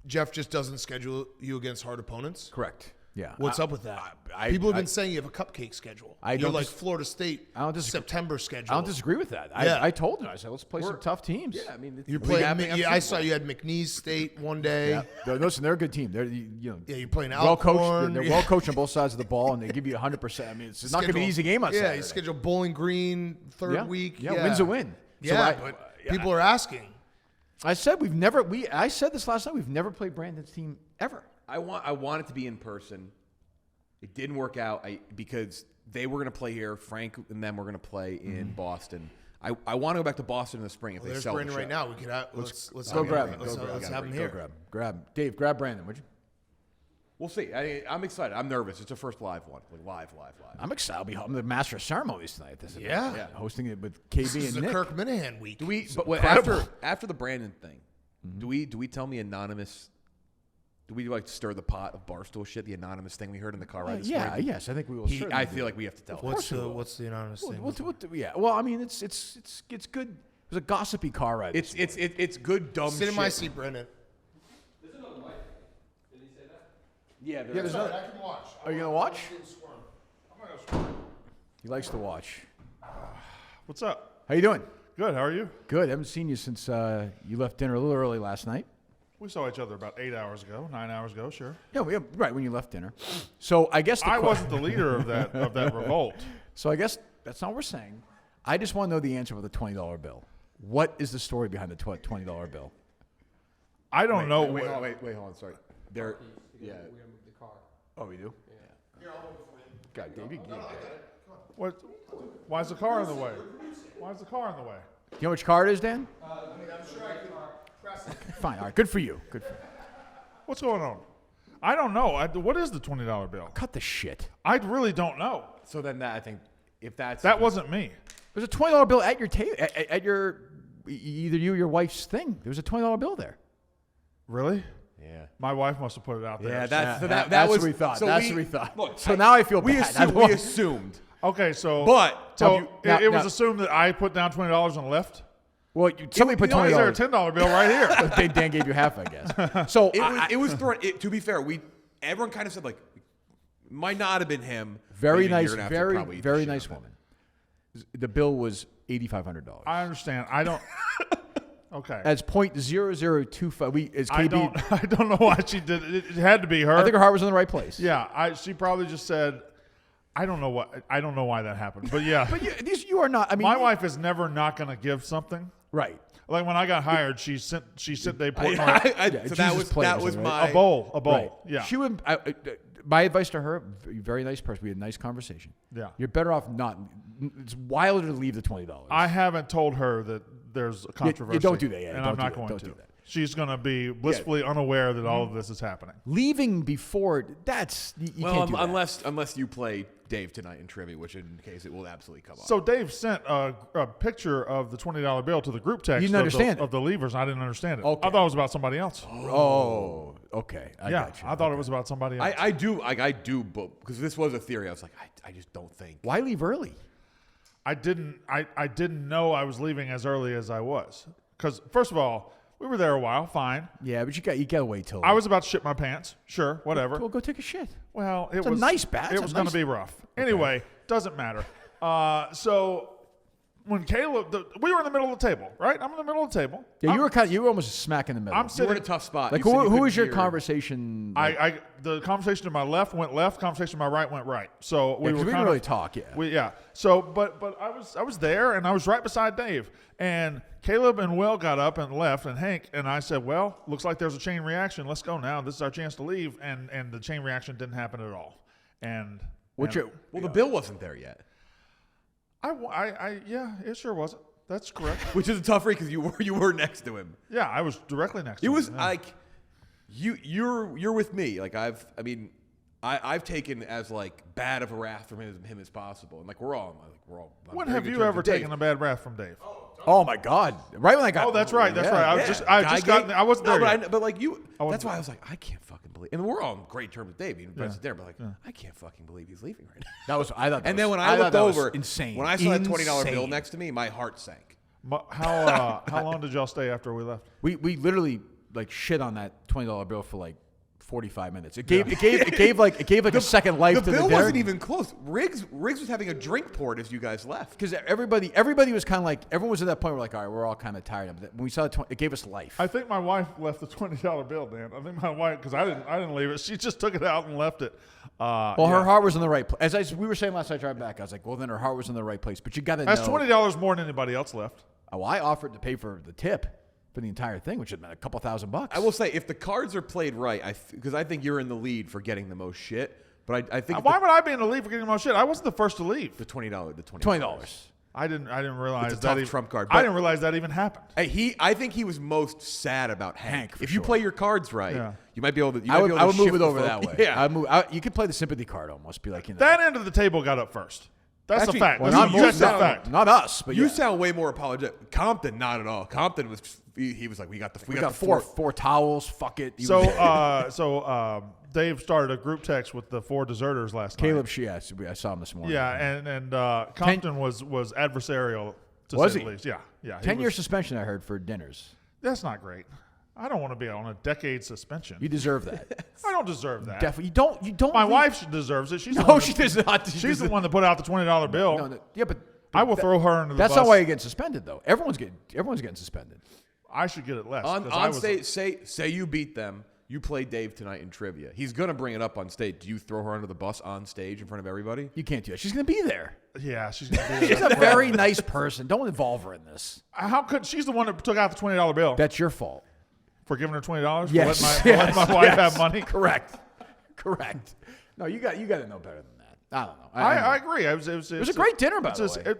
[SPEAKER 1] Jeff just doesn't schedule you against hard opponents.
[SPEAKER 2] Correct. Yeah.
[SPEAKER 1] What's up with that?
[SPEAKER 2] I-
[SPEAKER 1] People have
[SPEAKER 2] I-
[SPEAKER 1] been saying you have a cupcake schedule.
[SPEAKER 2] I
[SPEAKER 1] You're
[SPEAKER 2] don't
[SPEAKER 1] like
[SPEAKER 2] dis-
[SPEAKER 1] Florida State
[SPEAKER 2] I don't disagree.
[SPEAKER 1] September schedule.
[SPEAKER 2] I don't disagree with that.
[SPEAKER 1] Yeah.
[SPEAKER 2] I told him. I said, let's play some tough teams.
[SPEAKER 3] Yeah, I mean,
[SPEAKER 1] You're
[SPEAKER 3] we
[SPEAKER 1] playing.
[SPEAKER 3] have-
[SPEAKER 1] I saw you had McNeese State one day.
[SPEAKER 2] Yeah. Listen, they're a good team. They're
[SPEAKER 1] Yeah, you're playing
[SPEAKER 2] well coached.
[SPEAKER 1] Alcorn.
[SPEAKER 2] They're well coached on both sides of the ball, and they give you 100%. I mean, it's not going to be an easy game on
[SPEAKER 1] Yeah,
[SPEAKER 2] Saturday.
[SPEAKER 1] you schedule Bowling Green third week.
[SPEAKER 2] Yeah, win's a win.
[SPEAKER 1] Yeah,
[SPEAKER 2] So
[SPEAKER 1] but people are asking.
[SPEAKER 2] I said I said this last night. We've never played Brandon's team ever.
[SPEAKER 3] I want it to be in person. It didn't work out because they were going to play here. Frank and them were going to play in Boston. I want to go back to Boston in the spring if they
[SPEAKER 1] There's
[SPEAKER 3] sell the
[SPEAKER 1] Brandon
[SPEAKER 3] show.
[SPEAKER 1] right now. We could let's
[SPEAKER 2] Go
[SPEAKER 1] have
[SPEAKER 2] grab
[SPEAKER 1] him.
[SPEAKER 2] him.
[SPEAKER 1] Let's have him here.
[SPEAKER 2] Grab Dave. Grab Brandon, would you?
[SPEAKER 3] We'll see. I'm excited. I'm nervous. It's the first live one. Live.
[SPEAKER 2] I'm excited. I'm the master of ceremonies tonight. This event.
[SPEAKER 1] Yeah.
[SPEAKER 2] Hosting it with KB
[SPEAKER 1] This is
[SPEAKER 2] and
[SPEAKER 1] the
[SPEAKER 2] Nick.
[SPEAKER 1] Kirk Minahan week.
[SPEAKER 3] After the Brandon thing, do we tell me anonymous? Do we stir the pot of Barstool shit? The anonymous thing we heard in the car ride this morning?
[SPEAKER 2] Yes. I think we will.
[SPEAKER 3] I feel like we have to tell.
[SPEAKER 1] What's the anonymous thing?
[SPEAKER 2] Yeah. Well, I mean, it's good. It was a gossipy car ride.
[SPEAKER 3] It's good dumb
[SPEAKER 1] Sit
[SPEAKER 3] shit.
[SPEAKER 1] in my seat, Brandon.
[SPEAKER 4] There's another mic. Did he say that?
[SPEAKER 3] Yeah,
[SPEAKER 2] there's another.
[SPEAKER 1] I can watch.
[SPEAKER 2] Are you gonna watch?
[SPEAKER 1] I'm gonna squirm.
[SPEAKER 2] He likes to watch.
[SPEAKER 5] What's up?
[SPEAKER 2] How you doing?
[SPEAKER 5] Good. How are you?
[SPEAKER 2] Good. Haven't seen you since you left dinner a little early last night.
[SPEAKER 5] We saw each other about 9 hours ago. Sure.
[SPEAKER 2] Yeah, right when you left dinner. So I guess
[SPEAKER 5] I wasn't the leader of that revolt.
[SPEAKER 2] So I guess that's not what we're saying. I just want to know the answer with the $20 bill. What is the story behind the $20 bill?
[SPEAKER 5] I don't know.
[SPEAKER 3] Wait, hold on. Sorry. There. Yeah.
[SPEAKER 4] We're gonna move the car.
[SPEAKER 2] Oh, we do.
[SPEAKER 4] Yeah.
[SPEAKER 2] God, Davey.
[SPEAKER 5] What? Why is the car in the way? Why is the car in the way?
[SPEAKER 2] You know which car it is, Dan?
[SPEAKER 1] I'm sure I can press it.
[SPEAKER 2] Fine. All right. Good for you. Good for you.
[SPEAKER 5] What's going on? I don't know. What is the $20 bill?
[SPEAKER 2] Cut the shit.
[SPEAKER 5] I really don't know.
[SPEAKER 3] So then I think if that's
[SPEAKER 5] That wasn't me.
[SPEAKER 2] There's a $20 bill at your table, at your either you or your wife's thing. There was a $20 bill there.
[SPEAKER 5] Really?
[SPEAKER 3] Yeah.
[SPEAKER 5] My wife must have put it out there.
[SPEAKER 3] Yeah,
[SPEAKER 2] That's
[SPEAKER 3] that
[SPEAKER 2] what
[SPEAKER 3] was
[SPEAKER 2] we thought.
[SPEAKER 3] So
[SPEAKER 2] That's what we thought.
[SPEAKER 3] Look,
[SPEAKER 2] so now I feel
[SPEAKER 3] we
[SPEAKER 2] bad.
[SPEAKER 3] we assumed.
[SPEAKER 5] Okay, so
[SPEAKER 3] But
[SPEAKER 5] so
[SPEAKER 2] now-
[SPEAKER 5] it was
[SPEAKER 2] now-
[SPEAKER 5] assumed that I put down $20 on Lyft.
[SPEAKER 2] Well, somebody put
[SPEAKER 5] Why is there a
[SPEAKER 2] $20.
[SPEAKER 5] $10 bill right here?
[SPEAKER 2] Dan gave you half, I guess. So
[SPEAKER 3] It was thrown. To be fair, everyone kind of said might not have been him.
[SPEAKER 2] very
[SPEAKER 3] Maybe a year
[SPEAKER 2] nice,
[SPEAKER 3] and a half to
[SPEAKER 2] very
[SPEAKER 3] probably eat the
[SPEAKER 2] very
[SPEAKER 3] shit
[SPEAKER 2] nice
[SPEAKER 3] out of it.
[SPEAKER 2] woman. The bill was $8,500.
[SPEAKER 5] I understand. I don't. Okay.
[SPEAKER 2] That's .0025. We as KB.
[SPEAKER 5] I don't know why she did it. It had to be her.
[SPEAKER 2] I think her heart was in the right place.
[SPEAKER 5] Yeah, she probably just said, I don't know why that happened, but yeah.
[SPEAKER 2] But you are not. I mean,
[SPEAKER 5] my wife is never not going to give something.
[SPEAKER 2] Right.
[SPEAKER 5] Like when I got hired, she sent Dave Portnoy
[SPEAKER 3] So that was my
[SPEAKER 5] a bowl.
[SPEAKER 2] Right.
[SPEAKER 5] Yeah.
[SPEAKER 2] She would. My advice to her: very nice person. We had a nice conversation.
[SPEAKER 5] Yeah.
[SPEAKER 2] You're better off not. It's wilder to leave the $20.
[SPEAKER 5] I haven't told her that there's a controversy.
[SPEAKER 2] You don't do that, yeah.
[SPEAKER 5] And
[SPEAKER 2] Don't
[SPEAKER 5] I'm not
[SPEAKER 2] do that.
[SPEAKER 5] going
[SPEAKER 2] Don't
[SPEAKER 5] to.
[SPEAKER 2] do that.
[SPEAKER 5] She's going to be blissfully unaware that all of this is happening.
[SPEAKER 2] Leaving before that's you can't do that.
[SPEAKER 3] unless you play Dave tonight in trivia, which in case it will absolutely come up.
[SPEAKER 5] So Dave sent a picture of the $20 bill to the group text
[SPEAKER 2] You didn't understand
[SPEAKER 5] of the leavers. I didn't understand it.
[SPEAKER 2] Okay.
[SPEAKER 5] I thought it was about somebody else.
[SPEAKER 2] Oh, okay. I
[SPEAKER 5] yeah,
[SPEAKER 2] got you.
[SPEAKER 5] I thought it was about somebody else.
[SPEAKER 3] I do because this was a theory. I was like, I just don't think.
[SPEAKER 2] Why leave early?
[SPEAKER 5] I didn't know I was leaving as early as I was. Because first of all, we were there a while, fine.
[SPEAKER 2] Yeah, but you got to wait till.
[SPEAKER 5] I was about to shit my pants. Sure, whatever.
[SPEAKER 2] Well, go take a shit.
[SPEAKER 5] Well, it
[SPEAKER 2] It's a
[SPEAKER 5] was
[SPEAKER 2] nice bath.
[SPEAKER 5] It
[SPEAKER 2] It's
[SPEAKER 5] was
[SPEAKER 2] a
[SPEAKER 5] going
[SPEAKER 2] nice-
[SPEAKER 5] to be rough. Anyway, doesn't matter. So when Caleb, we were in the middle of the table, right? I'm in the middle of the table.
[SPEAKER 2] Yeah, you were almost smack in the middle.
[SPEAKER 5] I'm
[SPEAKER 3] You were in
[SPEAKER 5] sitting.
[SPEAKER 3] a tough spot.
[SPEAKER 2] Like
[SPEAKER 3] You said you
[SPEAKER 2] who
[SPEAKER 3] couldn't
[SPEAKER 2] was your
[SPEAKER 3] hear.
[SPEAKER 2] conversation? Like,
[SPEAKER 5] The conversation to my left went left. Conversation to my right went right. So we
[SPEAKER 2] 'cause
[SPEAKER 5] were
[SPEAKER 2] we
[SPEAKER 5] kind
[SPEAKER 2] didn't really
[SPEAKER 5] of,
[SPEAKER 2] talk. Yeah.
[SPEAKER 5] Yeah. So, but I was there, and I was right beside Dave, and Caleb and Will got up and left, and Hank and I said, "Well, looks like there's a chain reaction. Let's go now. This is our chance to leave." And the chain reaction didn't happen at all. And
[SPEAKER 3] The bill wasn't there yet,
[SPEAKER 5] yeah, it sure wasn't. That's correct.
[SPEAKER 3] which is a tough read because you were next to him.
[SPEAKER 5] Yeah, I was directly next to
[SPEAKER 3] It
[SPEAKER 5] him.
[SPEAKER 3] was
[SPEAKER 5] Yeah.
[SPEAKER 3] like you're with me. Like I've taken as like bad of a wrath from him as possible, and like we're all. on
[SPEAKER 5] When
[SPEAKER 3] very
[SPEAKER 5] have
[SPEAKER 3] good
[SPEAKER 5] you
[SPEAKER 3] terms
[SPEAKER 5] ever
[SPEAKER 3] with Dave.
[SPEAKER 5] taken a bad wrath from Dave?
[SPEAKER 2] Oh my God! Right when I got.
[SPEAKER 5] Oh, that's right. That's
[SPEAKER 2] Yeah.
[SPEAKER 5] right. I wasn't there. yet.
[SPEAKER 3] But like you,
[SPEAKER 5] wasn't
[SPEAKER 3] that's why
[SPEAKER 5] there.
[SPEAKER 3] I was like, I can't fucking believe. And we're all on great terms with Dave, even present there. But like, I can't fucking believe he's leaving right now.
[SPEAKER 2] That was. I thought. That
[SPEAKER 3] And then
[SPEAKER 2] was-
[SPEAKER 3] when I
[SPEAKER 2] thought
[SPEAKER 3] looked
[SPEAKER 2] that was
[SPEAKER 3] over,
[SPEAKER 2] insane.
[SPEAKER 3] when I saw that $20 bill
[SPEAKER 2] Insane.
[SPEAKER 3] next to me, my heart sank.
[SPEAKER 5] How long did y'all stay after we left?
[SPEAKER 2] We literally like shit on that $20 bill for like 45 minutes. It gave like a second life to
[SPEAKER 3] The
[SPEAKER 2] the
[SPEAKER 3] bill
[SPEAKER 2] dinner.
[SPEAKER 3] wasn't even close. Riggs was having a drink poured as you guys left.
[SPEAKER 2] Because everybody was kind of like, everyone was at that point where like, all right, we're all kind of tired of it. When we saw it gave us life.
[SPEAKER 5] I think my wife left the $20 bill, Dan. I think my wife, because I didn't leave it. She just took it out and left it.
[SPEAKER 2] Well, her heart was in the right place. As we were saying last night driving back, I was like, well, then her heart was in the right place. But you got to know.
[SPEAKER 5] That's $20 more than anybody else left.
[SPEAKER 2] Oh, I offered to pay for the tip for the entire thing, which had been a couple $1,000.
[SPEAKER 3] I will say, if the cards are played right, because I think you're in the lead for getting the most shit. But I think
[SPEAKER 5] Why would I be in the lead for getting my shit? I wasn't the first to leave.
[SPEAKER 3] the $20,
[SPEAKER 2] $20.
[SPEAKER 5] I didn't realize
[SPEAKER 3] It's a
[SPEAKER 5] that
[SPEAKER 3] tough
[SPEAKER 5] even,
[SPEAKER 3] trump card,
[SPEAKER 5] I
[SPEAKER 3] but-
[SPEAKER 5] didn't realize that even happened.
[SPEAKER 3] Hey, I think he was most sad about Hank.
[SPEAKER 2] for
[SPEAKER 3] If you
[SPEAKER 2] sure.
[SPEAKER 3] play your cards right,
[SPEAKER 5] Yeah.
[SPEAKER 3] you might be able to.
[SPEAKER 2] I would move
[SPEAKER 3] shift
[SPEAKER 2] it
[SPEAKER 3] the
[SPEAKER 2] over
[SPEAKER 3] fo-
[SPEAKER 2] that way.
[SPEAKER 3] Yeah.
[SPEAKER 2] You could play the sympathy card almost. Be like,
[SPEAKER 5] That end of the table got up first. That's
[SPEAKER 3] Actually,
[SPEAKER 5] a fact.
[SPEAKER 3] well,
[SPEAKER 5] That's
[SPEAKER 3] not
[SPEAKER 5] that's
[SPEAKER 3] most-
[SPEAKER 5] a fact.
[SPEAKER 2] not us, but
[SPEAKER 3] You
[SPEAKER 2] yeah.
[SPEAKER 3] sound way more apologetic. Compton, not at all. Compton was. He was like, we got the.
[SPEAKER 2] We got four towels. Fuck it.
[SPEAKER 5] So Dave started a group text with the 4 deserters last night.
[SPEAKER 2] Caleb, I saw him this morning.
[SPEAKER 5] Yeah, and Compton was adversarial to
[SPEAKER 2] Was
[SPEAKER 5] say
[SPEAKER 2] he?
[SPEAKER 5] the least. Yeah. he
[SPEAKER 2] 10-year
[SPEAKER 5] was-
[SPEAKER 2] suspension. I heard for dinners.
[SPEAKER 5] That's not great. I don't want to be on a decade suspension.
[SPEAKER 2] You deserve that.
[SPEAKER 5] I don't deserve that.
[SPEAKER 2] Definitely. You don't.
[SPEAKER 5] My
[SPEAKER 2] leave-
[SPEAKER 5] wife deserves it. She's the
[SPEAKER 2] No,
[SPEAKER 5] one
[SPEAKER 2] she
[SPEAKER 5] that-
[SPEAKER 2] does not.
[SPEAKER 5] She's the one that put out the $20 bill.
[SPEAKER 2] No, yeah, but
[SPEAKER 5] I will throw her under the
[SPEAKER 2] That's
[SPEAKER 5] bus.
[SPEAKER 2] not why you're getting suspended, though. Everyone's getting suspended.
[SPEAKER 5] I should get it less.
[SPEAKER 3] On
[SPEAKER 5] 'cause I was-
[SPEAKER 3] stage, say you beat them. You play Dave tonight in trivia. He's gonna bring it up on stage. Do you throw her under the bus on stage in front of everybody?
[SPEAKER 2] You can't do that. She's going to be there.
[SPEAKER 5] Yeah, she's gonna be
[SPEAKER 2] She's
[SPEAKER 5] there.
[SPEAKER 2] a very nice person. Don't involve her in this.
[SPEAKER 5] How could she's the one that took out the $20 bill
[SPEAKER 2] That's your fault.
[SPEAKER 5] for giving her $20?
[SPEAKER 2] Yes.
[SPEAKER 5] For letting my wife have money?
[SPEAKER 2] Correct. No, you got to know better than that. I don't know.
[SPEAKER 5] I agree. It
[SPEAKER 2] was a great dinner, by the way.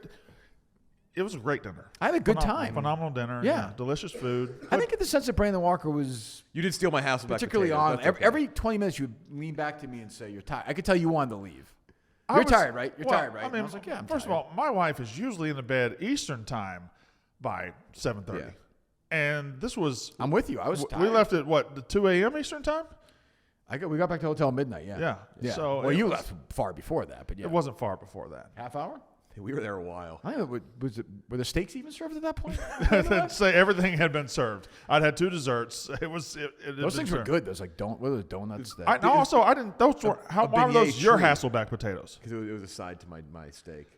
[SPEAKER 5] It was a great dinner.
[SPEAKER 2] I had a good time.
[SPEAKER 5] Phenomenal dinner.
[SPEAKER 2] Yeah.
[SPEAKER 5] Delicious food.
[SPEAKER 2] I think in the sense that Brandon Walker was
[SPEAKER 3] You did steal my Hasselback
[SPEAKER 2] particularly
[SPEAKER 3] potatoes.
[SPEAKER 2] on.
[SPEAKER 3] That's okay.
[SPEAKER 2] Every 20 minutes, you would lean back to me and say, you're tired. I could tell you wanted to leave.
[SPEAKER 5] I
[SPEAKER 2] You're
[SPEAKER 5] was-
[SPEAKER 2] tired, right? You're
[SPEAKER 5] well,
[SPEAKER 2] tired, right?
[SPEAKER 5] I mean,
[SPEAKER 2] And I was like, yeah, I'm
[SPEAKER 5] first
[SPEAKER 2] tired.
[SPEAKER 5] of all, my wife is usually in the bed Eastern time by 7:30.
[SPEAKER 3] Yeah.
[SPEAKER 5] And this was
[SPEAKER 2] I'm with you. I was tired.
[SPEAKER 5] we left at what, the 2 a.m. Eastern time?
[SPEAKER 2] We got back to the hotel midnight, yeah.
[SPEAKER 5] Yeah. So
[SPEAKER 2] well,
[SPEAKER 5] it
[SPEAKER 2] you
[SPEAKER 5] was-
[SPEAKER 2] left far before that, but yeah.
[SPEAKER 5] It wasn't far before that.
[SPEAKER 2] half hour?
[SPEAKER 3] We were there a while.
[SPEAKER 2] I don't know. Were the steaks even served at that point?
[SPEAKER 5] Say everything had been served. I'd had 2 desserts. It was it had
[SPEAKER 2] Those
[SPEAKER 5] been
[SPEAKER 2] things were
[SPEAKER 5] served.
[SPEAKER 2] good. Those what are those donuts? That
[SPEAKER 5] I didn't. Those were why were
[SPEAKER 3] beignet
[SPEAKER 5] those your
[SPEAKER 3] tree.
[SPEAKER 5] Hasselback potatoes?
[SPEAKER 3] Because it was a side to my steak.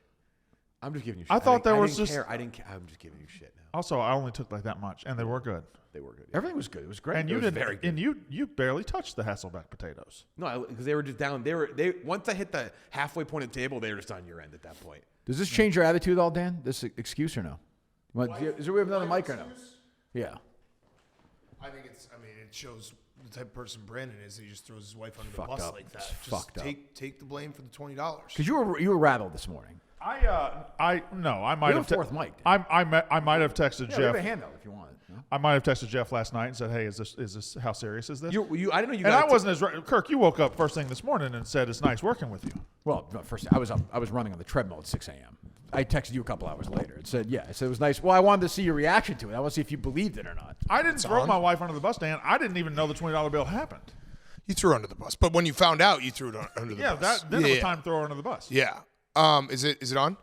[SPEAKER 3] I'm just giving you shit.
[SPEAKER 5] I thought there was
[SPEAKER 3] didn't
[SPEAKER 5] just.
[SPEAKER 3] care. I didn't care. I'm just giving you shit now.
[SPEAKER 5] Also, I only took like that much, and they were good.
[SPEAKER 3] They were good.
[SPEAKER 2] Everything was good. It was great.
[SPEAKER 5] And
[SPEAKER 3] It
[SPEAKER 5] you
[SPEAKER 3] was
[SPEAKER 5] didn't.
[SPEAKER 3] very good.
[SPEAKER 5] And you barely touched the Hasselback potatoes.
[SPEAKER 3] No, because they were just down. They once I hit the halfway point of the table, they were just on your end at that point.
[SPEAKER 2] Does this change your attitude at all, Dan? This excuse or no? Is there we have another mic or no? Yeah.
[SPEAKER 1] I think it's. I mean, it shows the type of person Brandon is. He just throws his wife under the
[SPEAKER 2] Fucked
[SPEAKER 1] bus
[SPEAKER 2] up.
[SPEAKER 1] like that.
[SPEAKER 2] It's
[SPEAKER 1] Just
[SPEAKER 2] fucked up.
[SPEAKER 1] take the blame for the $20.
[SPEAKER 2] Because you were rattled this morning.
[SPEAKER 5] I might
[SPEAKER 2] We
[SPEAKER 5] have
[SPEAKER 2] have a fourth mic.
[SPEAKER 5] I might have texted
[SPEAKER 2] Yeah, we have
[SPEAKER 5] Jeff.
[SPEAKER 2] a handout if you want it. No?
[SPEAKER 5] I might have texted Jeff last night and said, "Hey, is this how serious is this?"
[SPEAKER 3] I didn't know you.
[SPEAKER 5] And I wasn't as Kirk. You woke up first thing this morning and said it's nice working with you.
[SPEAKER 2] Well, no, first I was up. I was running on the treadmill at 6 a.m. I texted you a couple hours later. It said, yeah. I said it was nice. Well, I wanted to see your reaction to it. I want to see if you believed it or not.
[SPEAKER 5] I didn't throw my wife under the bus, Dan. I didn't even know the $20 bill happened.
[SPEAKER 1] You threw her under the bus, but when you found out, you threw it under the bus.
[SPEAKER 5] Then it was time to throw her under the bus.
[SPEAKER 1] Yeah. Is it on?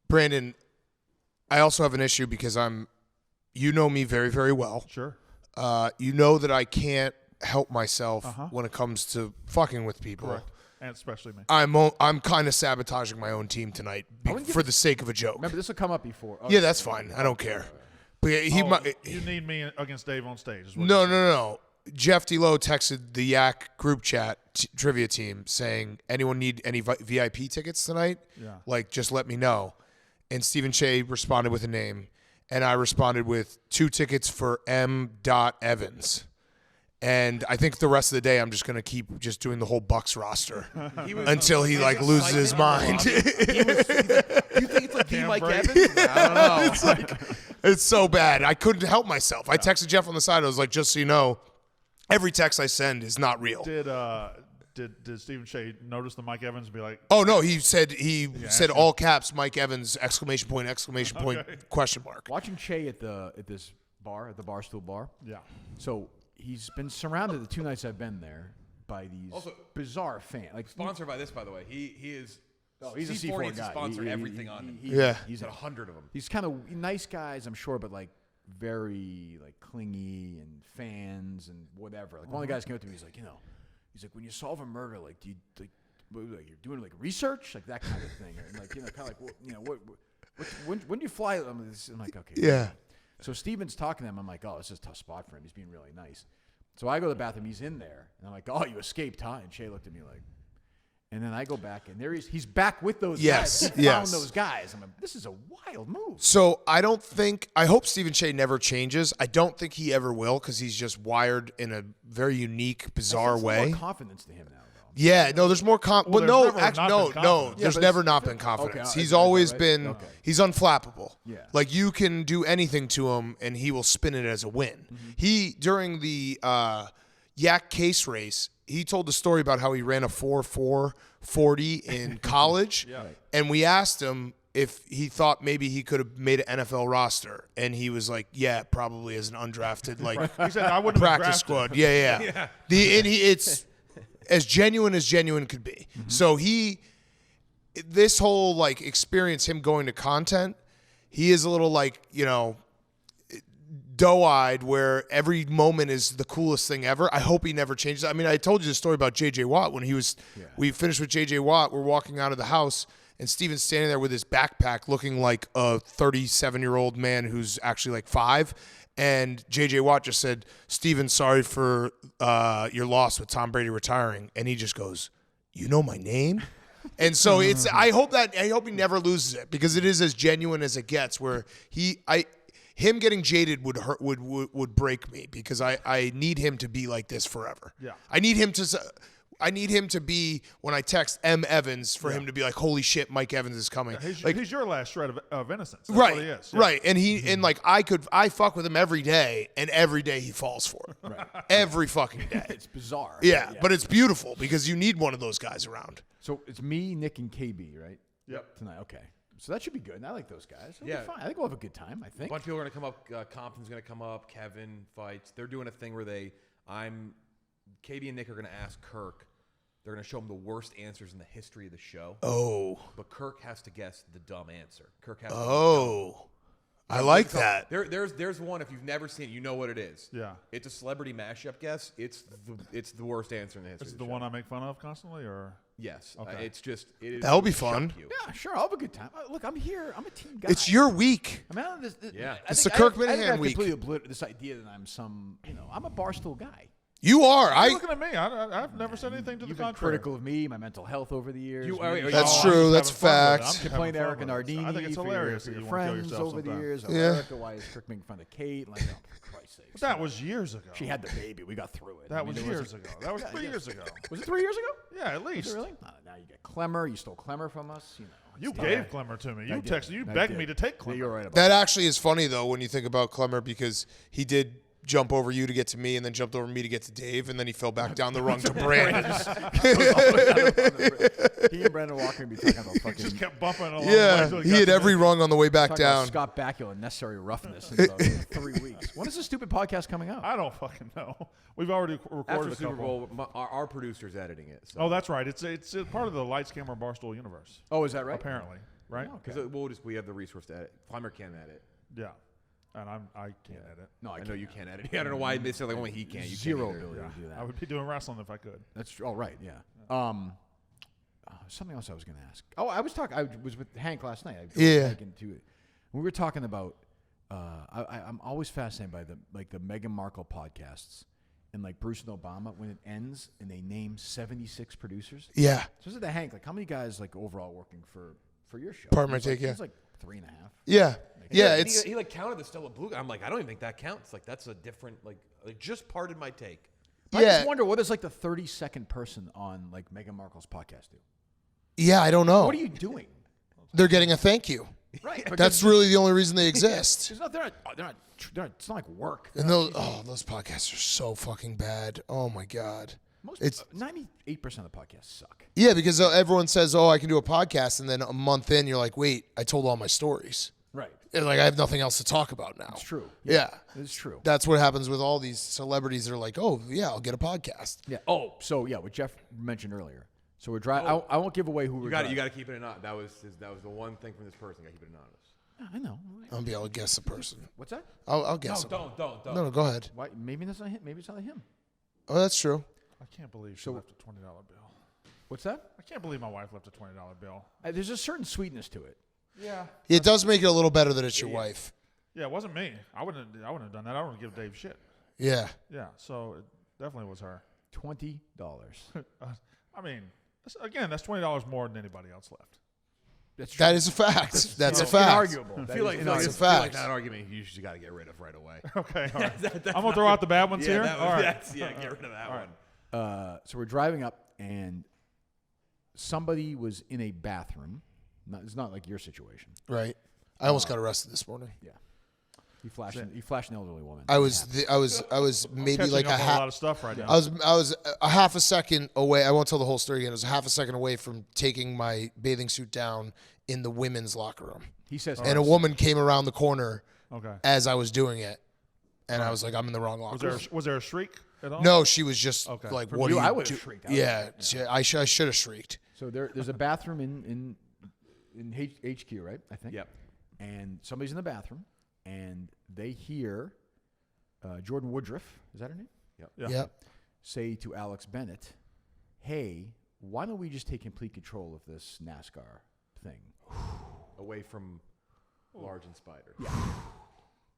[SPEAKER 1] Brandon, I also have an issue because you know me very, very well.
[SPEAKER 5] Sure.
[SPEAKER 1] You know that I can't help myself when it comes to fucking with people.
[SPEAKER 5] Correct. And especially me.
[SPEAKER 1] I'm kind of sabotaging my own team tonight for the sake of a joke.
[SPEAKER 2] Remember, this will come up before. Oh,
[SPEAKER 1] Yeah, that's fine. I don't care. But yeah,
[SPEAKER 5] You need me against Dave on stage. Is what
[SPEAKER 1] No. Jeff D Lowe texted the Yak group chat trivia team saying, anyone need any VIP tickets tonight?
[SPEAKER 5] Yeah.
[SPEAKER 1] Like, just let me know. And Stephen Shea responded with a name, and I responded with 2 tickets for M. Evans. And I think the rest of the day I'm just going to keep just doing the whole Bucks roster until he like loses his mind.
[SPEAKER 3] Do you think it's like the Mike Evans? I don't know.
[SPEAKER 1] It's so bad. I couldn't help myself. I texted Jeff on the side. I was like, just so you know, every text I send is not real.
[SPEAKER 5] Did Stephen Shea notice the Mike Evans and be like,
[SPEAKER 1] Oh no, he said all caps Mike Evans exclamation point question mark.
[SPEAKER 2] Watching Che at this bar, at the Barstool bar.
[SPEAKER 5] yeah.
[SPEAKER 2] So he's been surrounded the 2 nights I've been there by these bizarre fans. Like
[SPEAKER 3] Sponsored by this, by the way. He is.
[SPEAKER 2] Oh, he's a
[SPEAKER 3] C4
[SPEAKER 2] C4
[SPEAKER 3] needs to
[SPEAKER 2] guy.
[SPEAKER 3] sponsor everything on him.
[SPEAKER 2] He's
[SPEAKER 3] Got 100 of them.
[SPEAKER 2] He's kind of nice guys, I'm sure, but like very like clingy and fans and whatever. Like one of the guys came up to me, he's like, when you solve a murder, like do you like you're doing like research, like that kind of thing, and like kind of like when do you fly? I'm like, okay,
[SPEAKER 1] Yeah.
[SPEAKER 2] So Steven's talking to him. I'm like, oh, this is a tough spot for him. He's being really nice. So I go to the bathroom. He's in there, and I'm like, oh, you escaped, huh? And Shea looked at me like. And then I go back, and there he's back with those guys. He found those guys. I'm like, this is a wild move.
[SPEAKER 1] So I hope Stephen Shea never changes. I don't think he ever will because he's just wired in a very unique, bizarre way.
[SPEAKER 2] More confidence to him now, though.
[SPEAKER 1] Yeah, no, there's more
[SPEAKER 5] Well,
[SPEAKER 1] no,
[SPEAKER 5] there's never
[SPEAKER 1] actually,
[SPEAKER 5] not
[SPEAKER 1] no,
[SPEAKER 5] been confidence.
[SPEAKER 1] there's
[SPEAKER 2] but
[SPEAKER 1] never
[SPEAKER 2] it's-
[SPEAKER 1] not been confidence.
[SPEAKER 2] Okay,
[SPEAKER 1] He's
[SPEAKER 2] is that
[SPEAKER 1] always
[SPEAKER 2] right?
[SPEAKER 1] been,
[SPEAKER 2] Okay.
[SPEAKER 1] he's unflappable.
[SPEAKER 2] Yeah.
[SPEAKER 1] Like you can do anything to him and he will spin it as a win. He, during the Yak case race, he told the story about how he ran a 4.440 in college. And we asked him if he thought maybe he could have made an NFL roster. And he was like, yeah, probably as an undrafted, like
[SPEAKER 5] He said, I wouldn't have been
[SPEAKER 1] practice
[SPEAKER 5] drafted."
[SPEAKER 1] squad. Yeah. It's as genuine could be. So this whole like experience, him going to content, he is a little like, doe-eyed where every moment is the coolest thing ever. I hope he never changes. I mean, I told you the story about J.J. Watt when we finished with J.J. Watt. We're walking out of the house and Steven's standing there with his backpack looking like a 37-year-old man who's actually like 5. And J.J. Watt just said, Steven, sorry for your loss with Tom Brady retiring. And he just goes, you know my name? And so I hope he never loses it because it is as genuine as it gets where him getting jaded would hurt, would break me because I need him to be like this forever.
[SPEAKER 5] Yeah.
[SPEAKER 1] I need him to be when I text M. Evans for him to be like, holy shit, Mike Evans is coming.
[SPEAKER 5] He's your last shred of innocence. That's
[SPEAKER 1] Right,
[SPEAKER 5] what he is. Yeah.
[SPEAKER 1] right, and like I fuck with him every day, and every day he falls for it. Right. Every fucking day.
[SPEAKER 2] It's bizarre.
[SPEAKER 1] Yeah, but it's beautiful because you need one of those guys around.
[SPEAKER 2] So it's me, Nick, and KB, right?
[SPEAKER 5] Yep.
[SPEAKER 2] Tonight. Okay. So that should be good. And I like those guys. It'll be
[SPEAKER 3] Yeah.
[SPEAKER 2] fine. I think we'll have a good time. I
[SPEAKER 3] A
[SPEAKER 2] think.
[SPEAKER 3] bunch of people are going to come up. Compton's going to come up. Kevin fights. They're doing a thing where KB and Nick are going to ask Kirk. They're going to show him the worst answers in the history of the show.
[SPEAKER 1] Oh.
[SPEAKER 3] But Kirk has to guess the dumb answer. Kirk has to
[SPEAKER 1] Oh. I like that.
[SPEAKER 3] There's one, if you've never seen it, you know what it is.
[SPEAKER 5] Yeah.
[SPEAKER 3] It's a celebrity mashup guess. It's the worst answer in the history
[SPEAKER 5] Is
[SPEAKER 3] of
[SPEAKER 5] it the
[SPEAKER 3] show.
[SPEAKER 5] one I make fun of constantly, or
[SPEAKER 3] Yes.
[SPEAKER 5] Okay.
[SPEAKER 3] It's just it
[SPEAKER 1] That'll be
[SPEAKER 3] would shock
[SPEAKER 1] fun.
[SPEAKER 3] you.
[SPEAKER 2] Yeah, sure. I'll have a good time. Look, I'm here. I'm a team guy.
[SPEAKER 1] It's your week.
[SPEAKER 2] I mean,
[SPEAKER 3] Yeah.
[SPEAKER 1] It's the Kirk Minahan
[SPEAKER 2] I think I
[SPEAKER 1] week.
[SPEAKER 2] completely obliterated this idea that I'm I'm a Barstool guy.
[SPEAKER 1] You are.
[SPEAKER 5] You're looking at me. I've never said anything to
[SPEAKER 2] You've
[SPEAKER 5] the
[SPEAKER 2] been
[SPEAKER 5] contrary.
[SPEAKER 2] critical of me, my mental health over the years.
[SPEAKER 1] That's
[SPEAKER 5] I'm
[SPEAKER 1] true.
[SPEAKER 5] just
[SPEAKER 1] That's
[SPEAKER 5] having fun with it.
[SPEAKER 1] facts.
[SPEAKER 5] I'm
[SPEAKER 2] Complained to
[SPEAKER 5] having
[SPEAKER 2] Eric and
[SPEAKER 5] fun with it.
[SPEAKER 2] Nardini
[SPEAKER 5] I think it's hilarious
[SPEAKER 2] for
[SPEAKER 5] that
[SPEAKER 2] your
[SPEAKER 5] you want to kill
[SPEAKER 2] friends
[SPEAKER 5] yourself
[SPEAKER 2] over the
[SPEAKER 5] sometimes.
[SPEAKER 2] years. Oh,
[SPEAKER 1] Yeah.
[SPEAKER 2] Erica, why is Kirk making fun of Kate? Like, oh, for Christ's sake.
[SPEAKER 5] But that was years ago.
[SPEAKER 2] She had the baby. We got through it.
[SPEAKER 5] That
[SPEAKER 2] I mean,
[SPEAKER 5] was
[SPEAKER 2] there
[SPEAKER 5] years ago. That was 3 years ago.
[SPEAKER 2] Was it 3 years ago?
[SPEAKER 5] Yeah, at
[SPEAKER 2] Was
[SPEAKER 5] least.
[SPEAKER 2] it really? Now you get Clemmer. You stole Clemmer from us.
[SPEAKER 5] You
[SPEAKER 2] it's
[SPEAKER 5] gave
[SPEAKER 2] not-
[SPEAKER 5] Clemmer to me.
[SPEAKER 2] I
[SPEAKER 5] You
[SPEAKER 2] did.
[SPEAKER 5] texted. You
[SPEAKER 2] I
[SPEAKER 5] begged
[SPEAKER 2] did.
[SPEAKER 5] me to take
[SPEAKER 2] Yeah,
[SPEAKER 5] Clemmer.
[SPEAKER 2] you're right about
[SPEAKER 1] That actually is funny though when you think about Clemmer because he did jump over you to get to me and then jumped over me to get to Dave and then he fell back down the rung to Brandon.
[SPEAKER 2] He and Brandon Walker be talking about fucking.
[SPEAKER 5] Just kept bumping along. the way
[SPEAKER 1] Yeah,
[SPEAKER 5] till
[SPEAKER 1] he
[SPEAKER 5] got
[SPEAKER 1] hit
[SPEAKER 5] to
[SPEAKER 1] every
[SPEAKER 5] me.
[SPEAKER 1] rung on the way back
[SPEAKER 2] Talking about
[SPEAKER 1] down.
[SPEAKER 2] Scott Bakula and necessary roughness in about 3 weeks. When is this stupid podcast coming out?
[SPEAKER 5] I don't fucking know. We've already recorded
[SPEAKER 3] After
[SPEAKER 5] a
[SPEAKER 3] Super
[SPEAKER 5] couple.
[SPEAKER 3] Bowl, our producer's editing it. So.
[SPEAKER 5] Oh, that's right. It's a part of the Lights Camera Barstool universe.
[SPEAKER 2] Oh, is that right?
[SPEAKER 5] Apparently, right?
[SPEAKER 3] Because we have the resource to edit. Climber can edit.
[SPEAKER 5] Yeah. And I can't edit.
[SPEAKER 2] No,
[SPEAKER 3] I know you can't edit. I don't know why they say like only he can't. You
[SPEAKER 2] Zero
[SPEAKER 3] can't either.
[SPEAKER 2] ability to do that.
[SPEAKER 5] I would be doing wrestling if I could.
[SPEAKER 2] That's true. Oh, right. Yeah. Something else I was going to ask. Oh, I was with Hank last night. We were talking about. I'm always fascinated by the Meghan Markle podcasts and like Bruce and Obama when it ends and they name 76 producers.
[SPEAKER 1] Yeah.
[SPEAKER 2] So is it the Hank? Like how many guys like overall working for your show?
[SPEAKER 1] Pardon my
[SPEAKER 2] It's like,
[SPEAKER 1] take, yeah.
[SPEAKER 2] It's like 3.5.
[SPEAKER 1] Yeah. Yeah,
[SPEAKER 3] And
[SPEAKER 1] it's
[SPEAKER 3] he like counted the Stella Blue. I'm like, I don't even think that counts. Like that's a different like just pardon my take.
[SPEAKER 2] I
[SPEAKER 1] yeah.
[SPEAKER 2] just wonder what does like the 32nd person on like Meghan Markle's podcast do?
[SPEAKER 1] Yeah, I don't know.
[SPEAKER 2] What are you doing?
[SPEAKER 1] They're getting a thank you.
[SPEAKER 2] Right.
[SPEAKER 1] That's really the only reason they exist.
[SPEAKER 2] It's not it's not like work.
[SPEAKER 1] And those podcasts are so fucking bad. Oh my god.
[SPEAKER 2] It's 98% of the podcasts suck.
[SPEAKER 1] Yeah, because everyone says, "Oh, I can do a podcast," and then a month in, you're like, "Wait, I told all my stories."
[SPEAKER 2] Right.
[SPEAKER 1] And like I have nothing else to talk about now.
[SPEAKER 2] It's true.
[SPEAKER 1] Yeah.
[SPEAKER 2] It's true.
[SPEAKER 1] That's what happens with all these celebrities. They're like, "Oh, yeah, I'll get a podcast."
[SPEAKER 2] Yeah. Oh, so yeah, what Jeff mentioned earlier. So we're driving. I won't give away who we're
[SPEAKER 3] You got
[SPEAKER 2] driving.
[SPEAKER 3] to keep it anonymous. That was the one thing from this person. Got to keep it anonymous.
[SPEAKER 2] I know.
[SPEAKER 1] I'll be able to guess the person.
[SPEAKER 2] What's that?
[SPEAKER 1] I'll guess.
[SPEAKER 3] Don't.
[SPEAKER 1] No, go ahead.
[SPEAKER 2] Why? Maybe that's not him. Maybe it's not him.
[SPEAKER 1] Oh, that's true.
[SPEAKER 5] I can't believe she left a $20 bill.
[SPEAKER 2] What's that?
[SPEAKER 5] I can't believe my wife left a $20 bill.
[SPEAKER 2] There's a certain sweetness to it.
[SPEAKER 5] Yeah.
[SPEAKER 1] It does make it a little better that it's your wife.
[SPEAKER 5] Yeah, it wasn't me. I wouldn't have done that. I wouldn't give Dave shit.
[SPEAKER 1] Yeah.
[SPEAKER 5] Yeah, so it definitely was her.
[SPEAKER 2] $20.
[SPEAKER 5] I mean, that's $20 more than anybody else left.
[SPEAKER 2] That's true.
[SPEAKER 1] That is a fact. That's a fact.
[SPEAKER 2] Inarguable.
[SPEAKER 3] I feel like
[SPEAKER 1] That's a
[SPEAKER 3] feel
[SPEAKER 1] fact.
[SPEAKER 3] like that argument you just got to get rid of right away.
[SPEAKER 5] Okay, all right. I'm going to throw out the bad ones here. All right.
[SPEAKER 3] Get rid of that one.
[SPEAKER 2] So we're driving up, and somebody was in a bathroom. It's not like your situation.
[SPEAKER 1] Right. I almost got arrested this morning.
[SPEAKER 2] Yeah. He flashed an elderly woman.
[SPEAKER 1] I was maybe
[SPEAKER 5] Catching
[SPEAKER 1] like
[SPEAKER 5] up on a lot of stuff right now.
[SPEAKER 1] I was a half a second away. I won't tell the whole story again. It was a half a second away from taking my bathing suit down in the women's locker room.
[SPEAKER 2] He says,
[SPEAKER 1] And a woman came around the corner
[SPEAKER 5] Okay.
[SPEAKER 1] as I was doing it, and I was like, I'm in the wrong locker room.
[SPEAKER 5] Was there a shriek at all?
[SPEAKER 1] No, she was just
[SPEAKER 5] Okay.
[SPEAKER 1] like,
[SPEAKER 2] From
[SPEAKER 1] "What
[SPEAKER 2] you,
[SPEAKER 1] do you
[SPEAKER 2] I would've
[SPEAKER 1] do?"
[SPEAKER 2] shrieked. I
[SPEAKER 1] Yeah, I should have shrieked.
[SPEAKER 2] So there's a bathroom in HQ, right? I think.
[SPEAKER 3] Yep.
[SPEAKER 2] And somebody's in the bathroom, and they hear Jordan Woodruff, is that her name?
[SPEAKER 3] Yep.
[SPEAKER 5] Yeah.
[SPEAKER 1] Yep.
[SPEAKER 2] Say to Alex Bennett, "Hey, why don't we just take complete control of this NASCAR thing?"
[SPEAKER 3] Away from Large and Spider.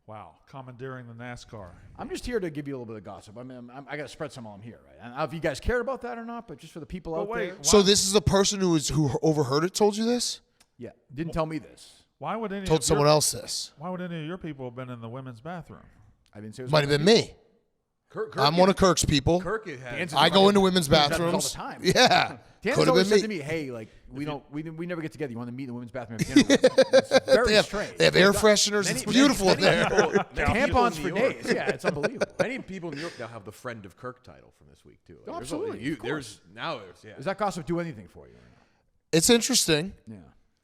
[SPEAKER 5] Wow. Commandeering the NASCAR.
[SPEAKER 2] I'm just here to give you a little bit of gossip. I mean, I got to spread some while I'm here, right? I don't know if you guys cared about that or not, but just for the people out
[SPEAKER 5] wait,
[SPEAKER 2] there.
[SPEAKER 1] So this is the person who overheard it told you this?
[SPEAKER 2] Yeah, didn't tell me this.
[SPEAKER 5] Why would any
[SPEAKER 1] Told
[SPEAKER 5] of
[SPEAKER 1] someone
[SPEAKER 5] your,
[SPEAKER 1] else this?
[SPEAKER 5] Why would any of your people have been in the women's bathroom?
[SPEAKER 2] I didn't say it was
[SPEAKER 1] Might have been me.
[SPEAKER 3] Kirk
[SPEAKER 1] I'm one of Kirk's people.
[SPEAKER 3] Kirk has.
[SPEAKER 2] Dan's
[SPEAKER 1] I go into women's
[SPEAKER 2] does that
[SPEAKER 1] bathrooms
[SPEAKER 2] all the time.
[SPEAKER 1] Yeah,
[SPEAKER 2] Dan
[SPEAKER 1] could have
[SPEAKER 2] always
[SPEAKER 1] been
[SPEAKER 2] said
[SPEAKER 1] me.
[SPEAKER 2] to me, "Hey, like we never get together. You want to meet in the women's bathroom and have dinner with me?" It's very strange.
[SPEAKER 1] They have air fresheners. It's beautiful in there.
[SPEAKER 2] Tampons for days. Yeah, it's unbelievable.
[SPEAKER 3] Many people in New York now have the Friend of Kirk title from this week too. Like,
[SPEAKER 2] Oh,
[SPEAKER 3] there's
[SPEAKER 2] absolutely, of course.
[SPEAKER 3] There's
[SPEAKER 2] Does that gossip do anything for you?
[SPEAKER 1] It's interesting.
[SPEAKER 2] Yeah.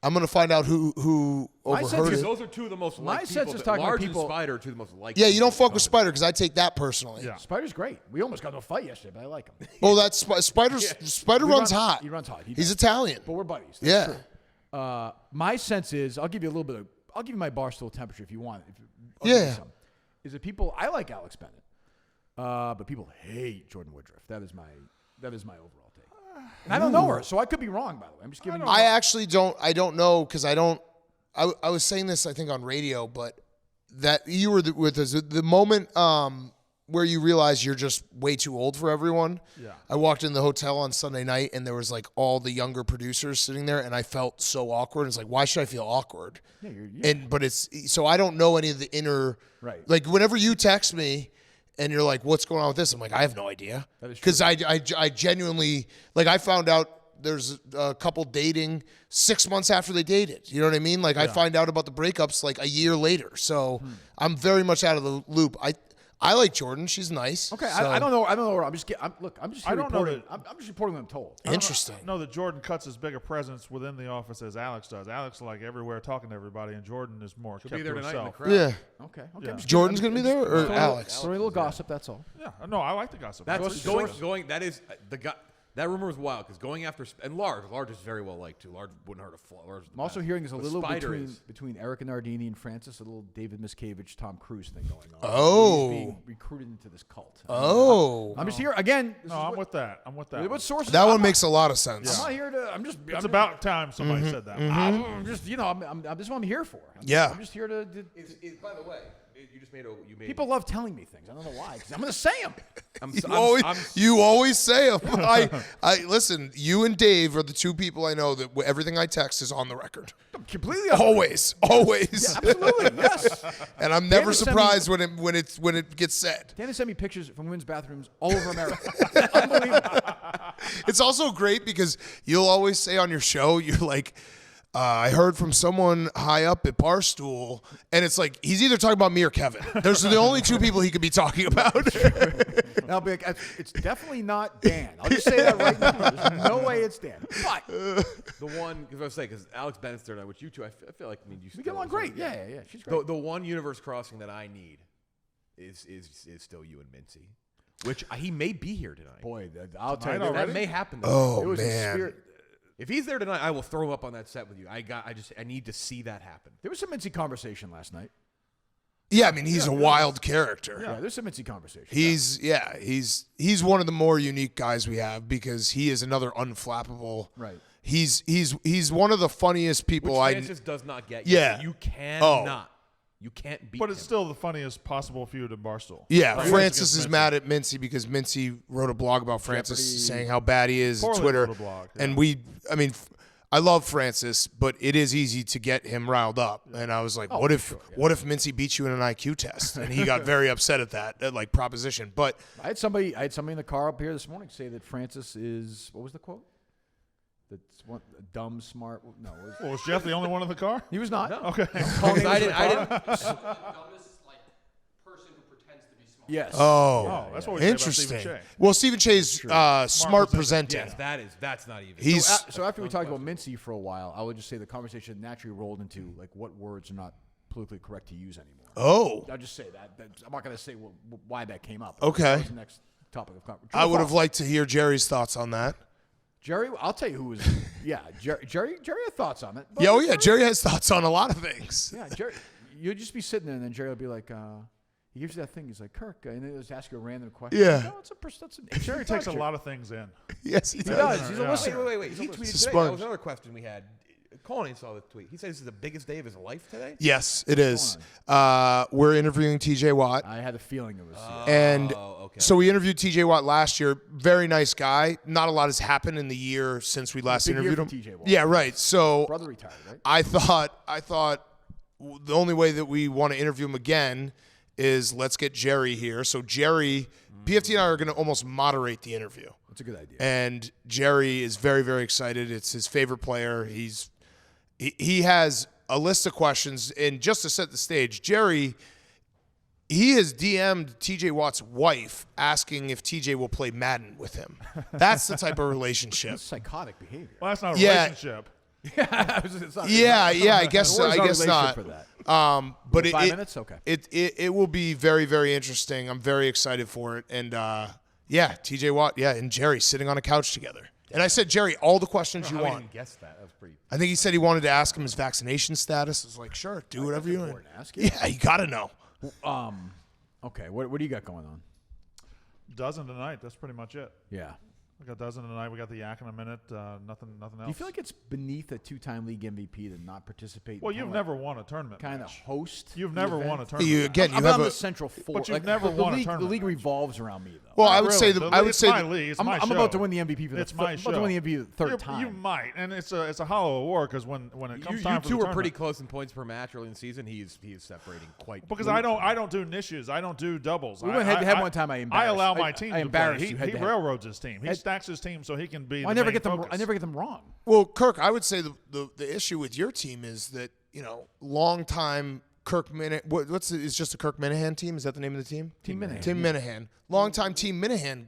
[SPEAKER 1] I'm gonna find out who
[SPEAKER 2] My sense
[SPEAKER 1] overheard
[SPEAKER 2] is
[SPEAKER 1] it.
[SPEAKER 3] those are two of the most
[SPEAKER 2] My
[SPEAKER 3] liked
[SPEAKER 2] sense
[SPEAKER 3] people.
[SPEAKER 2] is talking about
[SPEAKER 3] Large
[SPEAKER 2] people-
[SPEAKER 3] and Spider are two of the most liked.
[SPEAKER 1] Yeah, you don't
[SPEAKER 3] people
[SPEAKER 1] fuck with Spider because I take that personally.
[SPEAKER 5] Yeah.
[SPEAKER 2] Spider's great. We almost got into a fight yesterday, but I like him.
[SPEAKER 1] Well, that's Spider. Spider
[SPEAKER 2] He
[SPEAKER 1] runs hot.
[SPEAKER 2] He runs hot. He
[SPEAKER 1] He's
[SPEAKER 2] does.
[SPEAKER 1] Italian.
[SPEAKER 2] But we're buddies.
[SPEAKER 1] Yeah.
[SPEAKER 2] That's true. My sense is, I'll give you a little bit of, I'll give you my Barstool temperature if you want. I'll give you
[SPEAKER 1] Yeah.
[SPEAKER 2] some. Is that people? I like Alex Bennett, but people hate Jordan Woodruff. That is my overall take. And I don't know her, so I could be wrong. By the way, I'm just giving.
[SPEAKER 1] I actually don't. I don't know because I don't. I was saying this I think on radio, but that you were with us the moment where you realize you're just way too old for everyone.
[SPEAKER 5] Yeah.
[SPEAKER 1] I walked in the hotel on Sunday night and there was like all the younger producers sitting there, and I felt so awkward. It's like, why should I feel awkward?
[SPEAKER 2] Yeah,
[SPEAKER 1] But it's so I don't know any of the inner.
[SPEAKER 2] Right.
[SPEAKER 1] Like whenever you text me. And you're like, what's going on with this? I'm like, I have no idea. Because I genuinely, like I found out there's a couple dating 6 months after they dated. You know what I mean? Like I find out about the breakups like a year later. So I'm very much out of the loop. I like Jordan. She's nice.
[SPEAKER 2] Okay,
[SPEAKER 1] so.
[SPEAKER 2] I don't know. I'm just
[SPEAKER 5] I don't know
[SPEAKER 2] reporting. I'm just reporting what I'm told.
[SPEAKER 1] Interesting.
[SPEAKER 5] I know that Jordan cuts as big a presence within the office as Alex does. Alex is like everywhere talking to everybody, and Jordan is more kept
[SPEAKER 3] be there
[SPEAKER 5] to
[SPEAKER 3] tonight in the
[SPEAKER 5] himself.
[SPEAKER 3] crowd.
[SPEAKER 1] Yeah.
[SPEAKER 2] Okay.
[SPEAKER 5] Yeah.
[SPEAKER 2] I'm just
[SPEAKER 1] Jordan's going to be there or
[SPEAKER 2] throwing
[SPEAKER 1] Alex?
[SPEAKER 2] a little gossip. That's all.
[SPEAKER 5] Yeah, no, I like the gossip.
[SPEAKER 3] That's going. That is the guy. That rumor was wild because going after and Large is very well liked too. Large wouldn't hurt a fly.
[SPEAKER 2] I'm also hearing there's a little
[SPEAKER 3] Spider
[SPEAKER 2] between Eric Nardini and Francis, a little David Miscavige, Tom Cruise thing going on.
[SPEAKER 1] Oh.
[SPEAKER 2] He's being recruited into this cult.
[SPEAKER 1] Oh.
[SPEAKER 2] I'm just here again.
[SPEAKER 5] No, I'm with that.
[SPEAKER 2] What sources?
[SPEAKER 1] That one makes a lot of sense.
[SPEAKER 2] I'm not here to. I'm just.
[SPEAKER 5] It's about time somebody said that.
[SPEAKER 2] I'm just. This is what I'm here for.
[SPEAKER 1] Yeah.
[SPEAKER 2] I'm just here to.
[SPEAKER 3] By the way, you just made
[SPEAKER 2] People love telling me things. I don't know why. Because I'm going to say them.
[SPEAKER 1] You always say them. I listen. You and Dave are the two people I know that everything I text is on the record.
[SPEAKER 2] I'm completely.
[SPEAKER 1] Always.
[SPEAKER 2] Yeah, absolutely. Yes.
[SPEAKER 1] And I'm never
[SPEAKER 2] David sent
[SPEAKER 1] surprised when it gets said.
[SPEAKER 2] Dana sent me pictures from women's bathrooms all over America. Unbelievable.
[SPEAKER 1] It's also great because you'll always say on your show, you're like, I heard from someone high up at Barstool, and it's like he's either talking about me or Kevin. Those are the only two people he could be talking about.
[SPEAKER 2] And I'll be like, it's definitely not Dan. I'll just say that right now. There's no way it's Dan. But
[SPEAKER 3] the one, because I was saying, because Alex Bennett's there now, which you two, I feel like, you
[SPEAKER 2] we get along great. Yeah. She's great.
[SPEAKER 3] The one universe crossing that I need is still you and Mincy, which he may be here tonight.
[SPEAKER 2] Boy, I'll tell you,
[SPEAKER 3] that may happen.
[SPEAKER 1] Oh,
[SPEAKER 2] it was
[SPEAKER 1] man.
[SPEAKER 2] a spirit.
[SPEAKER 3] If he's there tonight, I will throw him up on that set with you. I need to see that happen.
[SPEAKER 2] There was some Mincy conversation last night.
[SPEAKER 1] Yeah, I mean, he's a wild character.
[SPEAKER 2] Yeah, there's some Mincy conversation.
[SPEAKER 1] He's one of the more unique guys we have because he is another unflappable.
[SPEAKER 2] Right.
[SPEAKER 1] He's one of the funniest people
[SPEAKER 3] Which Francis does not get.
[SPEAKER 1] Yeah.
[SPEAKER 3] You cannot. You can't beat
[SPEAKER 5] But it's
[SPEAKER 3] him.
[SPEAKER 5] still the funniest possible feud in Barstool.
[SPEAKER 1] Yeah,
[SPEAKER 5] Right.
[SPEAKER 1] Francis is
[SPEAKER 5] Mincy.
[SPEAKER 1] mad at Mincy because Mincy wrote a blog about Francis saying how bad he is on
[SPEAKER 5] Poorly
[SPEAKER 1] Twitter.
[SPEAKER 5] wrote a blog, yeah.
[SPEAKER 1] And I love Francis, but it is easy to get him riled up. And I was like, what if Mincy beats you in an IQ test? And he got very upset at that proposition. But
[SPEAKER 2] I had somebody in the car up here this morning say that Francis is, what was the quote? That's one, dumb, smart. No,
[SPEAKER 5] Well, was Jeff the only one in the car?
[SPEAKER 2] he was not.
[SPEAKER 5] Okay.
[SPEAKER 3] I didn't.
[SPEAKER 4] Dumbest, like, person who pretends to be smart.
[SPEAKER 2] Yes.
[SPEAKER 5] Oh, that's what we say about
[SPEAKER 1] interesting.
[SPEAKER 5] Stephen Shea.
[SPEAKER 1] Well, Stephen Shay's smart presenting.
[SPEAKER 3] Yes, that's not even.
[SPEAKER 1] He's
[SPEAKER 2] So after we talked about Mincy for a while, I would just say the conversation naturally rolled into like what words are not politically correct to use anymore. I'll just say that. I'm not going to say why that came up.
[SPEAKER 1] Okay.
[SPEAKER 2] That was the next topic of conversation.
[SPEAKER 1] I would have liked to hear Jerry's thoughts on that.
[SPEAKER 2] Jerry, I'll tell you who was. Yeah, Jerry had thoughts on it. But
[SPEAKER 1] Yeah, Jerry has thoughts on a lot of things.
[SPEAKER 2] Yeah, Jerry. You'd just be sitting there, and then Jerry would be like, he gives you that thing. He's like, Kirk, and then he'll just ask you a random question.
[SPEAKER 1] Yeah.
[SPEAKER 2] No, that's an
[SPEAKER 5] Jerry takes a lot of things in.
[SPEAKER 1] Yes, he
[SPEAKER 2] He
[SPEAKER 1] does.
[SPEAKER 2] does. He's a
[SPEAKER 5] Yeah.
[SPEAKER 2] listener.
[SPEAKER 3] Wait. He tweeted
[SPEAKER 1] It's a
[SPEAKER 3] today.
[SPEAKER 1] sponge.
[SPEAKER 3] That was another question we had. Colin saw the tweet. He said this is the biggest day of his life today.
[SPEAKER 1] Yes, it is. We're interviewing TJ Watt.
[SPEAKER 2] I had a feeling it was.
[SPEAKER 1] And
[SPEAKER 3] okay.
[SPEAKER 1] so we interviewed TJ Watt last year. Very nice guy. Not a lot has happened in the year since we last
[SPEAKER 2] big year
[SPEAKER 1] interviewed him.
[SPEAKER 2] for TJ Watt.
[SPEAKER 1] Yeah, right. So
[SPEAKER 2] Brother retired, right?
[SPEAKER 1] I thought the only way that we want to interview him again is let's get Jerry here. So Jerry, PFT and I are going to almost moderate the interview.
[SPEAKER 2] That's a good idea.
[SPEAKER 1] And Jerry is very, very excited. It's his favorite player. He has a list of questions. And just to set the stage, Jerry, he has DM'd TJ Watt's wife asking if TJ will play Madden with him. That's the type of relationship.
[SPEAKER 2] That's psychotic behavior.
[SPEAKER 5] Well, that's not a
[SPEAKER 1] Yeah.
[SPEAKER 5] relationship.
[SPEAKER 1] Yeah, I guess
[SPEAKER 2] What is our
[SPEAKER 1] not.
[SPEAKER 2] relationship for that?
[SPEAKER 1] But
[SPEAKER 2] 5 minutes? Okay.
[SPEAKER 1] It will be very, very interesting. I'm very excited for it. And TJ Watt, and Jerry sitting on a couch together. And I said, Jerry, all the questions you
[SPEAKER 3] I
[SPEAKER 1] want.
[SPEAKER 3] didn't guess that. That was pretty.
[SPEAKER 1] I think he said he wanted to ask him his vaccination status. I was like, sure, do whatever you want.
[SPEAKER 2] important to ask, yeah.
[SPEAKER 1] Yeah, you got to know.
[SPEAKER 2] Okay. What do you got going on?
[SPEAKER 5] Dozen tonight. That's pretty much it.
[SPEAKER 2] Yeah.
[SPEAKER 5] Like a dozen tonight. We got the yak in a minute. Nothing else.
[SPEAKER 2] Do you feel like it's beneath a 2-time league MVP to not participate?
[SPEAKER 5] Well, you've never won a tournament.
[SPEAKER 2] Kind of
[SPEAKER 5] match.
[SPEAKER 2] host.
[SPEAKER 5] You've
[SPEAKER 2] the
[SPEAKER 5] never
[SPEAKER 2] event?
[SPEAKER 5] won a tournament.
[SPEAKER 2] I'm
[SPEAKER 1] have
[SPEAKER 2] on
[SPEAKER 1] a
[SPEAKER 2] the Central Four.
[SPEAKER 5] But you've never won a
[SPEAKER 2] The
[SPEAKER 5] tournament
[SPEAKER 2] league
[SPEAKER 5] match.
[SPEAKER 2] revolves around me, though.
[SPEAKER 1] Well, I would
[SPEAKER 5] Really?
[SPEAKER 1] say
[SPEAKER 5] It's my league. It's my
[SPEAKER 2] I'm
[SPEAKER 5] show.
[SPEAKER 2] about to win the MVP for
[SPEAKER 5] It's
[SPEAKER 2] the
[SPEAKER 5] my
[SPEAKER 2] about to win the MVP the third time.
[SPEAKER 5] You might, and it's a hollow award because when it comes time
[SPEAKER 3] You
[SPEAKER 5] for
[SPEAKER 3] two
[SPEAKER 5] the
[SPEAKER 3] are pretty
[SPEAKER 5] tournament-
[SPEAKER 3] close in points per match early in the season. He is separating quite.
[SPEAKER 5] Because I don't do niches. I don't do doubles.
[SPEAKER 2] We went head-to-head one time. I
[SPEAKER 5] allow
[SPEAKER 2] embarrassed-
[SPEAKER 5] my
[SPEAKER 2] I
[SPEAKER 5] team
[SPEAKER 2] I
[SPEAKER 5] to
[SPEAKER 2] embarrassed
[SPEAKER 5] play.
[SPEAKER 2] you
[SPEAKER 5] He
[SPEAKER 2] head-to-head.
[SPEAKER 5] railroads his team. He stacks his team so he can be.
[SPEAKER 2] I
[SPEAKER 5] the
[SPEAKER 2] never
[SPEAKER 5] main
[SPEAKER 2] get them.
[SPEAKER 5] focus.
[SPEAKER 2] I never get them wrong.
[SPEAKER 1] Well, Kirk, I would say the issue with your team is that long time Kirk Minahan. It's just a Kirk Minahan team. Is that the name of the team?
[SPEAKER 2] Team Minahan.
[SPEAKER 1] Tim Minahan. Long time Team Minahan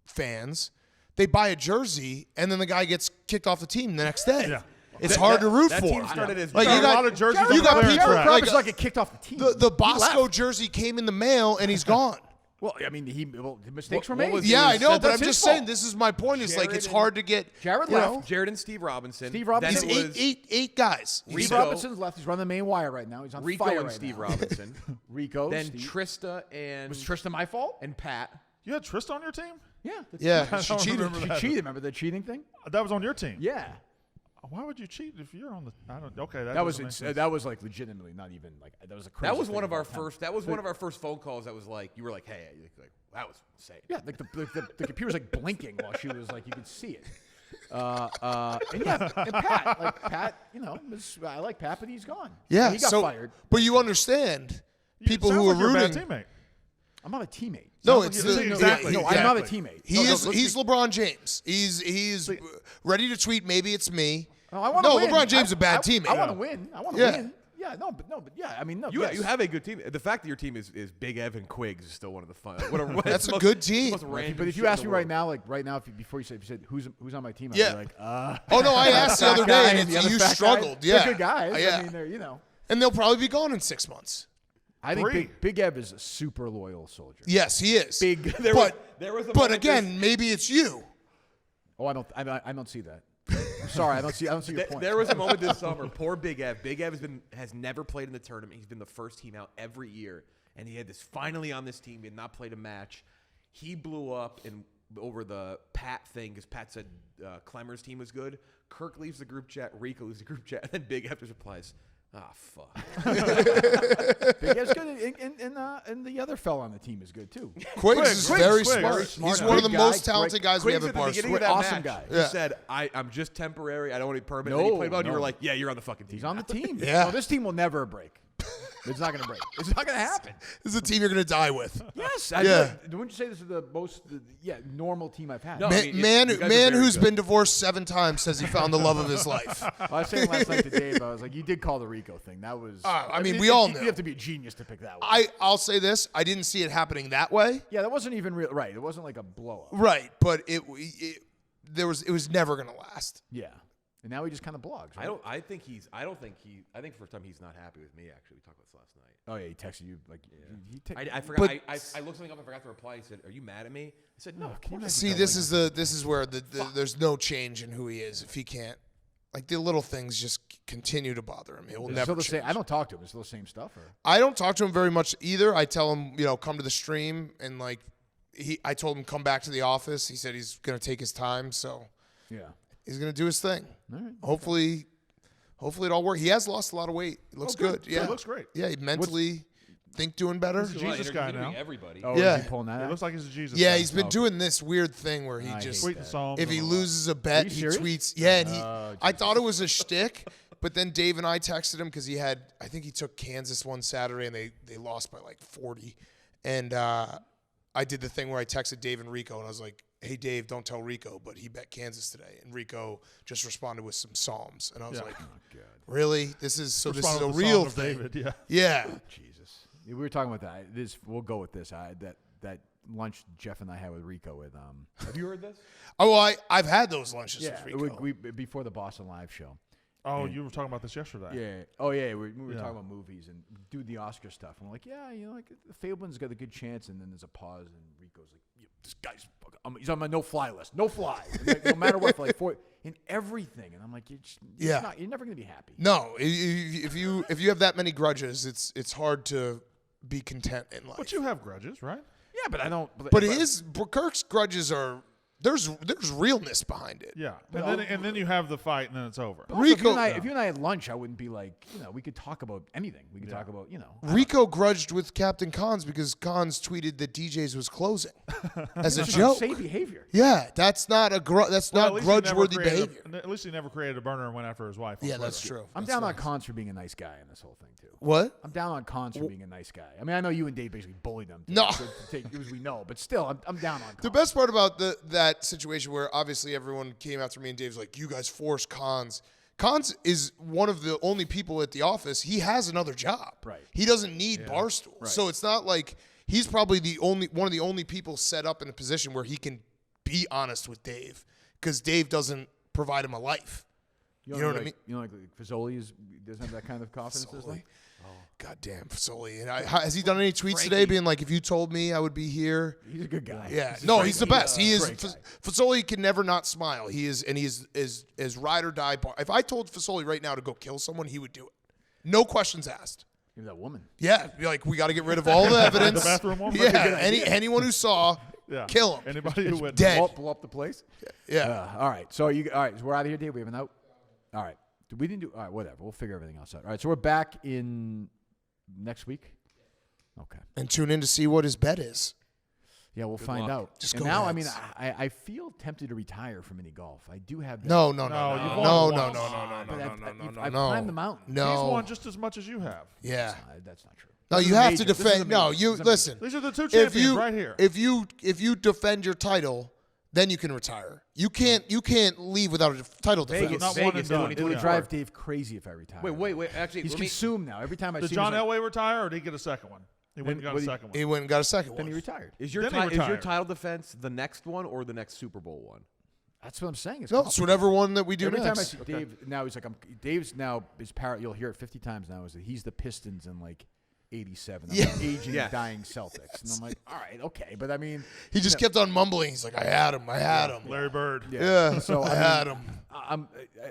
[SPEAKER 1] fans. They buy a jersey and then the guy gets kicked off the team the next day.
[SPEAKER 5] Yeah.
[SPEAKER 1] It's hard to root
[SPEAKER 3] that
[SPEAKER 1] for.
[SPEAKER 3] team started as
[SPEAKER 1] Like
[SPEAKER 5] got
[SPEAKER 1] you
[SPEAKER 5] a
[SPEAKER 1] got
[SPEAKER 5] lot of jerseys
[SPEAKER 1] you
[SPEAKER 5] on
[SPEAKER 1] got
[SPEAKER 5] the clearance
[SPEAKER 1] people
[SPEAKER 5] rack.
[SPEAKER 1] like
[SPEAKER 2] Like get kicked off the team.
[SPEAKER 1] the
[SPEAKER 2] He
[SPEAKER 1] Bosco
[SPEAKER 2] left.
[SPEAKER 1] jersey came in the mail and he's gone.
[SPEAKER 2] Well, I mean, the mistakes were
[SPEAKER 3] what
[SPEAKER 2] made.
[SPEAKER 3] was-
[SPEAKER 1] Yeah, I know,
[SPEAKER 2] That's
[SPEAKER 1] but I'm
[SPEAKER 2] his
[SPEAKER 1] just
[SPEAKER 2] fault.
[SPEAKER 1] saying this is my point. Is like
[SPEAKER 3] Jared
[SPEAKER 1] it's
[SPEAKER 3] and-
[SPEAKER 1] hard to get.
[SPEAKER 2] Jared
[SPEAKER 1] you know,
[SPEAKER 2] left.
[SPEAKER 3] Jared and Steve Robinson.
[SPEAKER 2] Steve
[SPEAKER 3] Then
[SPEAKER 2] Robinson.
[SPEAKER 3] it
[SPEAKER 1] He's
[SPEAKER 3] was
[SPEAKER 1] eight guys.
[SPEAKER 2] Steve
[SPEAKER 3] Rico.
[SPEAKER 2] Robinson's left. He's running the main wire right now. He's on
[SPEAKER 3] Rico
[SPEAKER 2] fire
[SPEAKER 3] and
[SPEAKER 2] right
[SPEAKER 3] Steve
[SPEAKER 2] now.
[SPEAKER 3] Robinson.
[SPEAKER 2] Rico.
[SPEAKER 3] Then
[SPEAKER 2] Steve.
[SPEAKER 3] Trista and
[SPEAKER 2] Was Tristan my fault?
[SPEAKER 3] and Pat.
[SPEAKER 5] You had Trista on your team?
[SPEAKER 2] Yeah.
[SPEAKER 1] Yeah, she
[SPEAKER 5] don't
[SPEAKER 1] cheated.
[SPEAKER 5] remember
[SPEAKER 2] She
[SPEAKER 5] that.
[SPEAKER 2] cheated. Remember the cheating thing?
[SPEAKER 5] That was on your team.
[SPEAKER 2] Yeah.
[SPEAKER 5] Why would you cheat if you're on the? I don't. Okay,
[SPEAKER 2] That was
[SPEAKER 5] doesn't make sense.
[SPEAKER 2] that was like legitimately not even like that was a crazy
[SPEAKER 3] That was
[SPEAKER 2] thing
[SPEAKER 3] one of our
[SPEAKER 2] all the time.
[SPEAKER 3] first. That was one of our first phone calls. That was like you were like, hey, like that was insane.
[SPEAKER 2] Yeah, like the computer was like blinking while she was like you could see it. And yeah, and Pat, I like Pat, but he's gone.
[SPEAKER 1] Yeah,
[SPEAKER 2] he got
[SPEAKER 1] so
[SPEAKER 2] fired.
[SPEAKER 1] but you understand people
[SPEAKER 5] Sounds
[SPEAKER 1] who are
[SPEAKER 5] like you're a bad
[SPEAKER 1] rooting.
[SPEAKER 5] teammate.
[SPEAKER 2] I'm not a teammate.
[SPEAKER 1] No,
[SPEAKER 5] Sounds
[SPEAKER 1] it's
[SPEAKER 5] like
[SPEAKER 1] the,
[SPEAKER 5] you're-
[SPEAKER 1] exactly.
[SPEAKER 2] No,
[SPEAKER 1] exactly.
[SPEAKER 2] I'm not a teammate.
[SPEAKER 1] He's LeBron James. He's ready to tweet. Maybe it's me.
[SPEAKER 2] No, I want to
[SPEAKER 1] No,
[SPEAKER 2] win.
[SPEAKER 1] LeBron James is a bad teammate.
[SPEAKER 2] I want to win. I want to
[SPEAKER 1] Yeah.
[SPEAKER 2] win. Yeah, but yeah. I mean, no.
[SPEAKER 3] You
[SPEAKER 2] yes.
[SPEAKER 3] you have a good team. The fact that your team is Big Evan Quiggs is still one of the fun.
[SPEAKER 1] That's a good team.
[SPEAKER 2] But if you ask me right now, before you said who's on my team, I'd
[SPEAKER 1] Yeah.
[SPEAKER 2] be like,
[SPEAKER 1] Oh no, I asked the other day, and
[SPEAKER 2] the other
[SPEAKER 1] you
[SPEAKER 2] fat guy.
[SPEAKER 1] struggled.
[SPEAKER 2] They're
[SPEAKER 1] Yeah,
[SPEAKER 2] good guys.
[SPEAKER 1] Yeah,
[SPEAKER 2] I mean, they're
[SPEAKER 1] and they'll probably be gone in 6 months.
[SPEAKER 2] I think
[SPEAKER 5] Three.
[SPEAKER 2] Big Ev is a super loyal soldier.
[SPEAKER 1] Yes, he is.
[SPEAKER 2] Big.
[SPEAKER 3] There was a
[SPEAKER 1] but
[SPEAKER 3] moment
[SPEAKER 1] again, maybe it's you.
[SPEAKER 2] Oh, I don't see that. I'm sorry, I don't see your point.
[SPEAKER 3] There was a moment this summer. Poor Big Ev. Big Ev has never played in the tournament. He's been the first team out every year, and he had this finally on this team. He had not played a match. He blew up over the Pat thing because Pat said Clemmer's team was good. Kirk leaves the group chat. Rico leaves the group chat, and then Big Ev just replies, "Ah, fuck."
[SPEAKER 2] Big Ev's good, and the other fella on the team is good too.
[SPEAKER 1] Quiggs is very
[SPEAKER 5] Quiggs.
[SPEAKER 1] smart.
[SPEAKER 2] Very smart.
[SPEAKER 1] He's one of the
[SPEAKER 2] Big
[SPEAKER 1] most
[SPEAKER 2] guy,
[SPEAKER 1] talented
[SPEAKER 2] great-
[SPEAKER 1] guys we
[SPEAKER 3] Quiggs
[SPEAKER 1] have at
[SPEAKER 3] at the beginning
[SPEAKER 1] Barstool.
[SPEAKER 3] of that
[SPEAKER 2] Awesome
[SPEAKER 3] match,
[SPEAKER 2] guy.
[SPEAKER 3] he
[SPEAKER 1] Yeah.
[SPEAKER 3] said, I'm just temporary. I don't need permit. And
[SPEAKER 2] No,
[SPEAKER 3] he played well, and you were
[SPEAKER 2] no.
[SPEAKER 3] like, yeah, you're on the fucking team.
[SPEAKER 2] He's on the team.
[SPEAKER 1] Yeah.
[SPEAKER 2] No, this team will never break. It's not going to break. It's not going to happen.
[SPEAKER 1] This is a team you're going to die with.
[SPEAKER 2] Yes.
[SPEAKER 1] Yeah.
[SPEAKER 2] Wouldn't you say this is the most normal team I've had?
[SPEAKER 3] No.
[SPEAKER 1] Man,
[SPEAKER 3] I mean, you
[SPEAKER 1] man,
[SPEAKER 3] guys are
[SPEAKER 1] man
[SPEAKER 3] very
[SPEAKER 1] who's
[SPEAKER 3] good.
[SPEAKER 1] been divorced 7 times says he found the love of his life.
[SPEAKER 2] I was saying last night to Dave, I was like, you did call the Rico thing. That was.
[SPEAKER 1] I mean, we all knew.
[SPEAKER 2] You have to be a genius to pick that one.
[SPEAKER 1] I'll say this: I didn't see it happening that way.
[SPEAKER 2] Yeah, that wasn't even real. Right. It wasn't like a blow up.
[SPEAKER 1] Right, but it was never going to last.
[SPEAKER 2] Yeah. And now he just kind of blogs. Right?
[SPEAKER 3] I think first time he's not happy with me, actually. We talked about this last night.
[SPEAKER 2] Oh, yeah. He texted you. Like,
[SPEAKER 3] I forgot.
[SPEAKER 1] But-
[SPEAKER 3] I looked something up and forgot to reply. He said, "Are you mad at me?" I said, "No, of
[SPEAKER 2] can you
[SPEAKER 3] course."
[SPEAKER 2] imagine?
[SPEAKER 1] See, this is where there's no change in who he is. If he can't, like the little things just continue to bother him. It will
[SPEAKER 2] It's
[SPEAKER 1] never
[SPEAKER 2] still the
[SPEAKER 1] change.
[SPEAKER 2] same. I don't talk to him. It's still the same stuff. Or?
[SPEAKER 1] I don't talk to him very much either. I tell him, come to the stream, and like I told him come back to the office. He said he's gonna take his time, so
[SPEAKER 2] Yeah.
[SPEAKER 1] he's gonna do his thing.
[SPEAKER 2] All right.
[SPEAKER 1] Hopefully it all works. He has lost a lot of weight. He looks good. Yeah,
[SPEAKER 5] He looks great.
[SPEAKER 1] Yeah, he mentally think doing better.
[SPEAKER 5] He's a Jesus guy now.
[SPEAKER 3] Everybody.
[SPEAKER 2] Oh,
[SPEAKER 1] Yeah.
[SPEAKER 2] is he pulling that
[SPEAKER 5] He
[SPEAKER 2] out?
[SPEAKER 5] looks like he's a Jesus.
[SPEAKER 1] Yeah,
[SPEAKER 5] guy.
[SPEAKER 1] he's been doing this weird thing where he
[SPEAKER 2] I
[SPEAKER 1] just
[SPEAKER 2] hate
[SPEAKER 5] tweeting psalms.
[SPEAKER 1] if he
[SPEAKER 5] and all
[SPEAKER 1] loses a bet,
[SPEAKER 2] you
[SPEAKER 1] he
[SPEAKER 2] serious?
[SPEAKER 1] tweets. Yeah, and
[SPEAKER 2] Oh,
[SPEAKER 1] I thought it was a shtick, but then Dave and I texted him because I think he took Kansas one Saturday and they lost by like 40, and I did the thing where I texted Dave and Rico and I was like, "Hey Dave, don't tell Rico, but he bet Kansas today," and Rico just responded with some psalms, and I was
[SPEAKER 5] Yeah.
[SPEAKER 1] like, "Really? This is a
[SPEAKER 5] Responded with the
[SPEAKER 1] real
[SPEAKER 5] Psalm of
[SPEAKER 1] thing?"
[SPEAKER 5] David, yeah.
[SPEAKER 1] Yeah.
[SPEAKER 2] Jesus. Yeah, we were talking about that. We'll go with this. That lunch Jeff and I had with Rico with
[SPEAKER 3] Have you heard this?
[SPEAKER 1] Oh, well, I've had those lunches
[SPEAKER 2] yeah
[SPEAKER 1] with Rico.
[SPEAKER 2] we before the Boston Live show.
[SPEAKER 5] Oh, you were talking about this yesterday.
[SPEAKER 2] Yeah. Oh yeah. We were
[SPEAKER 5] Yeah.
[SPEAKER 2] talking about movies and do the Oscar stuff. And we're like, yeah, like Fableman's got a good chance. And then there's a pause, and Rico's like, this guy's he's on my no-fly list. No fly. Like, no matter what, for like in everything. And I'm like, you're never gonna be happy.
[SPEAKER 1] No, if you have that many grudges, it's hard to be content in life.
[SPEAKER 5] But you have grudges, right?
[SPEAKER 2] Yeah, but I don't.
[SPEAKER 1] But Kirk's grudges are there's realness behind it.
[SPEAKER 5] Yeah, and then you have the fight, and then it's over.
[SPEAKER 2] Also, if you and I had lunch, I wouldn't be like, we could talk about anything. We could talk about,
[SPEAKER 1] Rico grudged with Captain Cons because Cons tweeted that DJ's was closing as a joke.
[SPEAKER 2] Insane behavior.
[SPEAKER 1] Yeah, that's not grudge-worthy behavior.
[SPEAKER 5] At least he never created a burner and went after his wife.
[SPEAKER 1] Yeah, that's true.
[SPEAKER 2] I'm down on Cons for being a nice guy in this whole thing too.
[SPEAKER 1] What?
[SPEAKER 2] I'm down on Cons for being a nice guy. I mean, I know you and Dave basically bullied them.
[SPEAKER 1] No.
[SPEAKER 2] To take, as we know, but still, I'm down on Cons.
[SPEAKER 1] The best part about that situation where obviously everyone came after me and Dave's like, you guys forced Cons. Cons is one of the only people at the office. He has another job.
[SPEAKER 2] Right.
[SPEAKER 1] He doesn't need Barstool.
[SPEAKER 2] Right.
[SPEAKER 1] So it's not like he's probably one of the only people set up in a position where he can be honest with Dave because Dave doesn't provide him a life. You know what I mean?
[SPEAKER 2] You know, like Fazoli doesn't have that kind of confidence.
[SPEAKER 1] Fazoli. God damn, Fazoli. And has he done any tweets today being like, if you told me I would be here?
[SPEAKER 2] He's a good guy.
[SPEAKER 1] Yeah. He's the best. He is. Fazoli can never not smile. He is ride or die. If I told Fazoli right now to go kill someone, he would do it. No questions asked.
[SPEAKER 2] Maybe that woman.
[SPEAKER 1] Yeah. Be like, we got to get rid of all the evidence.
[SPEAKER 5] The bathroom woman?
[SPEAKER 1] Yeah. Anyone who saw, kill him.
[SPEAKER 5] Anybody who went
[SPEAKER 1] dead.
[SPEAKER 2] Blow up the place?
[SPEAKER 1] Yeah.
[SPEAKER 2] All right. So so we're out of here, Dave. We have a note? All right. We didn't do. All right. Whatever. We'll figure everything else out. All right. So we're back in next week. Okay.
[SPEAKER 1] And tune in to see what his bet is.
[SPEAKER 2] Yeah, we'll find out.
[SPEAKER 1] Just
[SPEAKER 2] and
[SPEAKER 1] go
[SPEAKER 2] now,
[SPEAKER 1] Reds.
[SPEAKER 2] I mean, I feel tempted to retire from mini golf. I do have. That.
[SPEAKER 1] No.
[SPEAKER 2] I've climbed the mountain.
[SPEAKER 1] No.
[SPEAKER 5] He's won just as much as you have.
[SPEAKER 1] Yeah.
[SPEAKER 2] That's not true.
[SPEAKER 1] No, you have to defend. No, you listen.
[SPEAKER 5] These are the two champions right here.
[SPEAKER 1] If you defend your title, then you can retire. You can't leave without a title defense.
[SPEAKER 5] Not one and done.
[SPEAKER 2] It would drive Dave crazy if I retired.
[SPEAKER 3] Wait. Actually,
[SPEAKER 2] He's consumed now. Every time I
[SPEAKER 5] Did
[SPEAKER 2] see
[SPEAKER 5] John
[SPEAKER 2] him,
[SPEAKER 5] Elway retire, or did he get a second one? He went and got a second one.
[SPEAKER 1] He went and got a second
[SPEAKER 2] then
[SPEAKER 1] one.
[SPEAKER 2] he retired.
[SPEAKER 3] Is your
[SPEAKER 5] Then he retired.
[SPEAKER 3] title defense the next one or the next Super Bowl one?
[SPEAKER 2] That's what I'm saying.
[SPEAKER 1] No, it's whatever one that we do
[SPEAKER 2] Every time I
[SPEAKER 1] next.
[SPEAKER 2] see Dave, now he's like, Dave's now his parrot. You'll hear it 50 times now. Is that he's the Pistons in like '87?
[SPEAKER 1] Yeah.
[SPEAKER 2] Aging, dying Celtics. And I'm like, all right, okay, but I mean,
[SPEAKER 1] He just kept on mumbling. He's like, I had him.
[SPEAKER 5] Larry Bird.
[SPEAKER 1] Yeah.
[SPEAKER 2] So
[SPEAKER 1] I had him.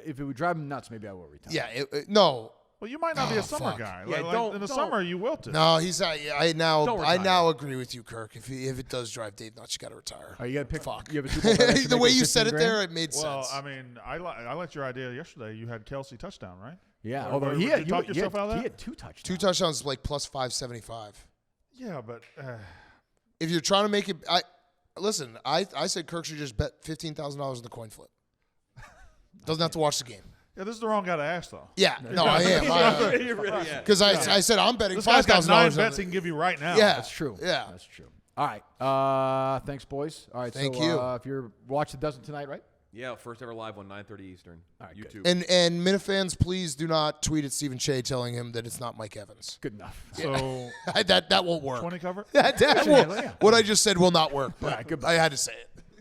[SPEAKER 2] If it would drive him nuts, maybe I will retire.
[SPEAKER 1] Yeah. No.
[SPEAKER 5] Well, you might not be a summer
[SPEAKER 1] fuck.
[SPEAKER 5] guy.
[SPEAKER 3] Yeah,
[SPEAKER 5] in the summer, you will too.
[SPEAKER 1] No, he's. I
[SPEAKER 3] Don't retire.
[SPEAKER 1] now agree with you, Kirk. If it does drive Dave nuts, you got to retire.
[SPEAKER 2] Oh, you got to pick.
[SPEAKER 1] Fuck.
[SPEAKER 2] You have a Super Bowl bet that should
[SPEAKER 1] The
[SPEAKER 2] make
[SPEAKER 1] way
[SPEAKER 2] it
[SPEAKER 1] you
[SPEAKER 2] 15
[SPEAKER 1] said it
[SPEAKER 2] grand?
[SPEAKER 1] there, it made
[SPEAKER 5] Well,
[SPEAKER 1] sense.
[SPEAKER 5] I mean, I liked your idea yesterday. You had Kelsey touchdown, right?
[SPEAKER 2] Yeah.
[SPEAKER 5] Or-
[SPEAKER 2] Although
[SPEAKER 5] or
[SPEAKER 2] he
[SPEAKER 5] would
[SPEAKER 2] had,
[SPEAKER 5] you talk yourself out of that?
[SPEAKER 2] he had 2 touchdowns.
[SPEAKER 1] 2 touchdowns is like plus 575.
[SPEAKER 5] Yeah, but
[SPEAKER 1] If you're trying to make it, listen. I said Kirk should just bet $15,000 in the coin flip. Doesn't have to watch the game.
[SPEAKER 5] yeah, this is the wrong guy to ask though.
[SPEAKER 1] Yeah, no, I am. Because I said I'm betting
[SPEAKER 5] This guy's got
[SPEAKER 1] $5,000
[SPEAKER 5] 9
[SPEAKER 1] on
[SPEAKER 5] bets
[SPEAKER 1] it.
[SPEAKER 5] he can give you right now.
[SPEAKER 1] Yeah,
[SPEAKER 2] That's true.
[SPEAKER 1] Yeah.
[SPEAKER 2] That's true. All right. Thanks, boys. All right.
[SPEAKER 1] Thank
[SPEAKER 2] so,
[SPEAKER 1] you.
[SPEAKER 2] If you're watching Dozen tonight, right?
[SPEAKER 3] Yeah, first ever live on 9:30 Eastern.
[SPEAKER 2] All right,
[SPEAKER 3] YouTube.
[SPEAKER 1] And Minifans, please do not tweet at Stephen Shea telling him that it's not Mike Evans.
[SPEAKER 2] Good enough.
[SPEAKER 5] So
[SPEAKER 1] that won't work.
[SPEAKER 5] 20 cover.
[SPEAKER 1] That
[SPEAKER 2] Yeah.
[SPEAKER 1] what I just said will not work. But
[SPEAKER 2] All right, goodbye.
[SPEAKER 1] I had to say it.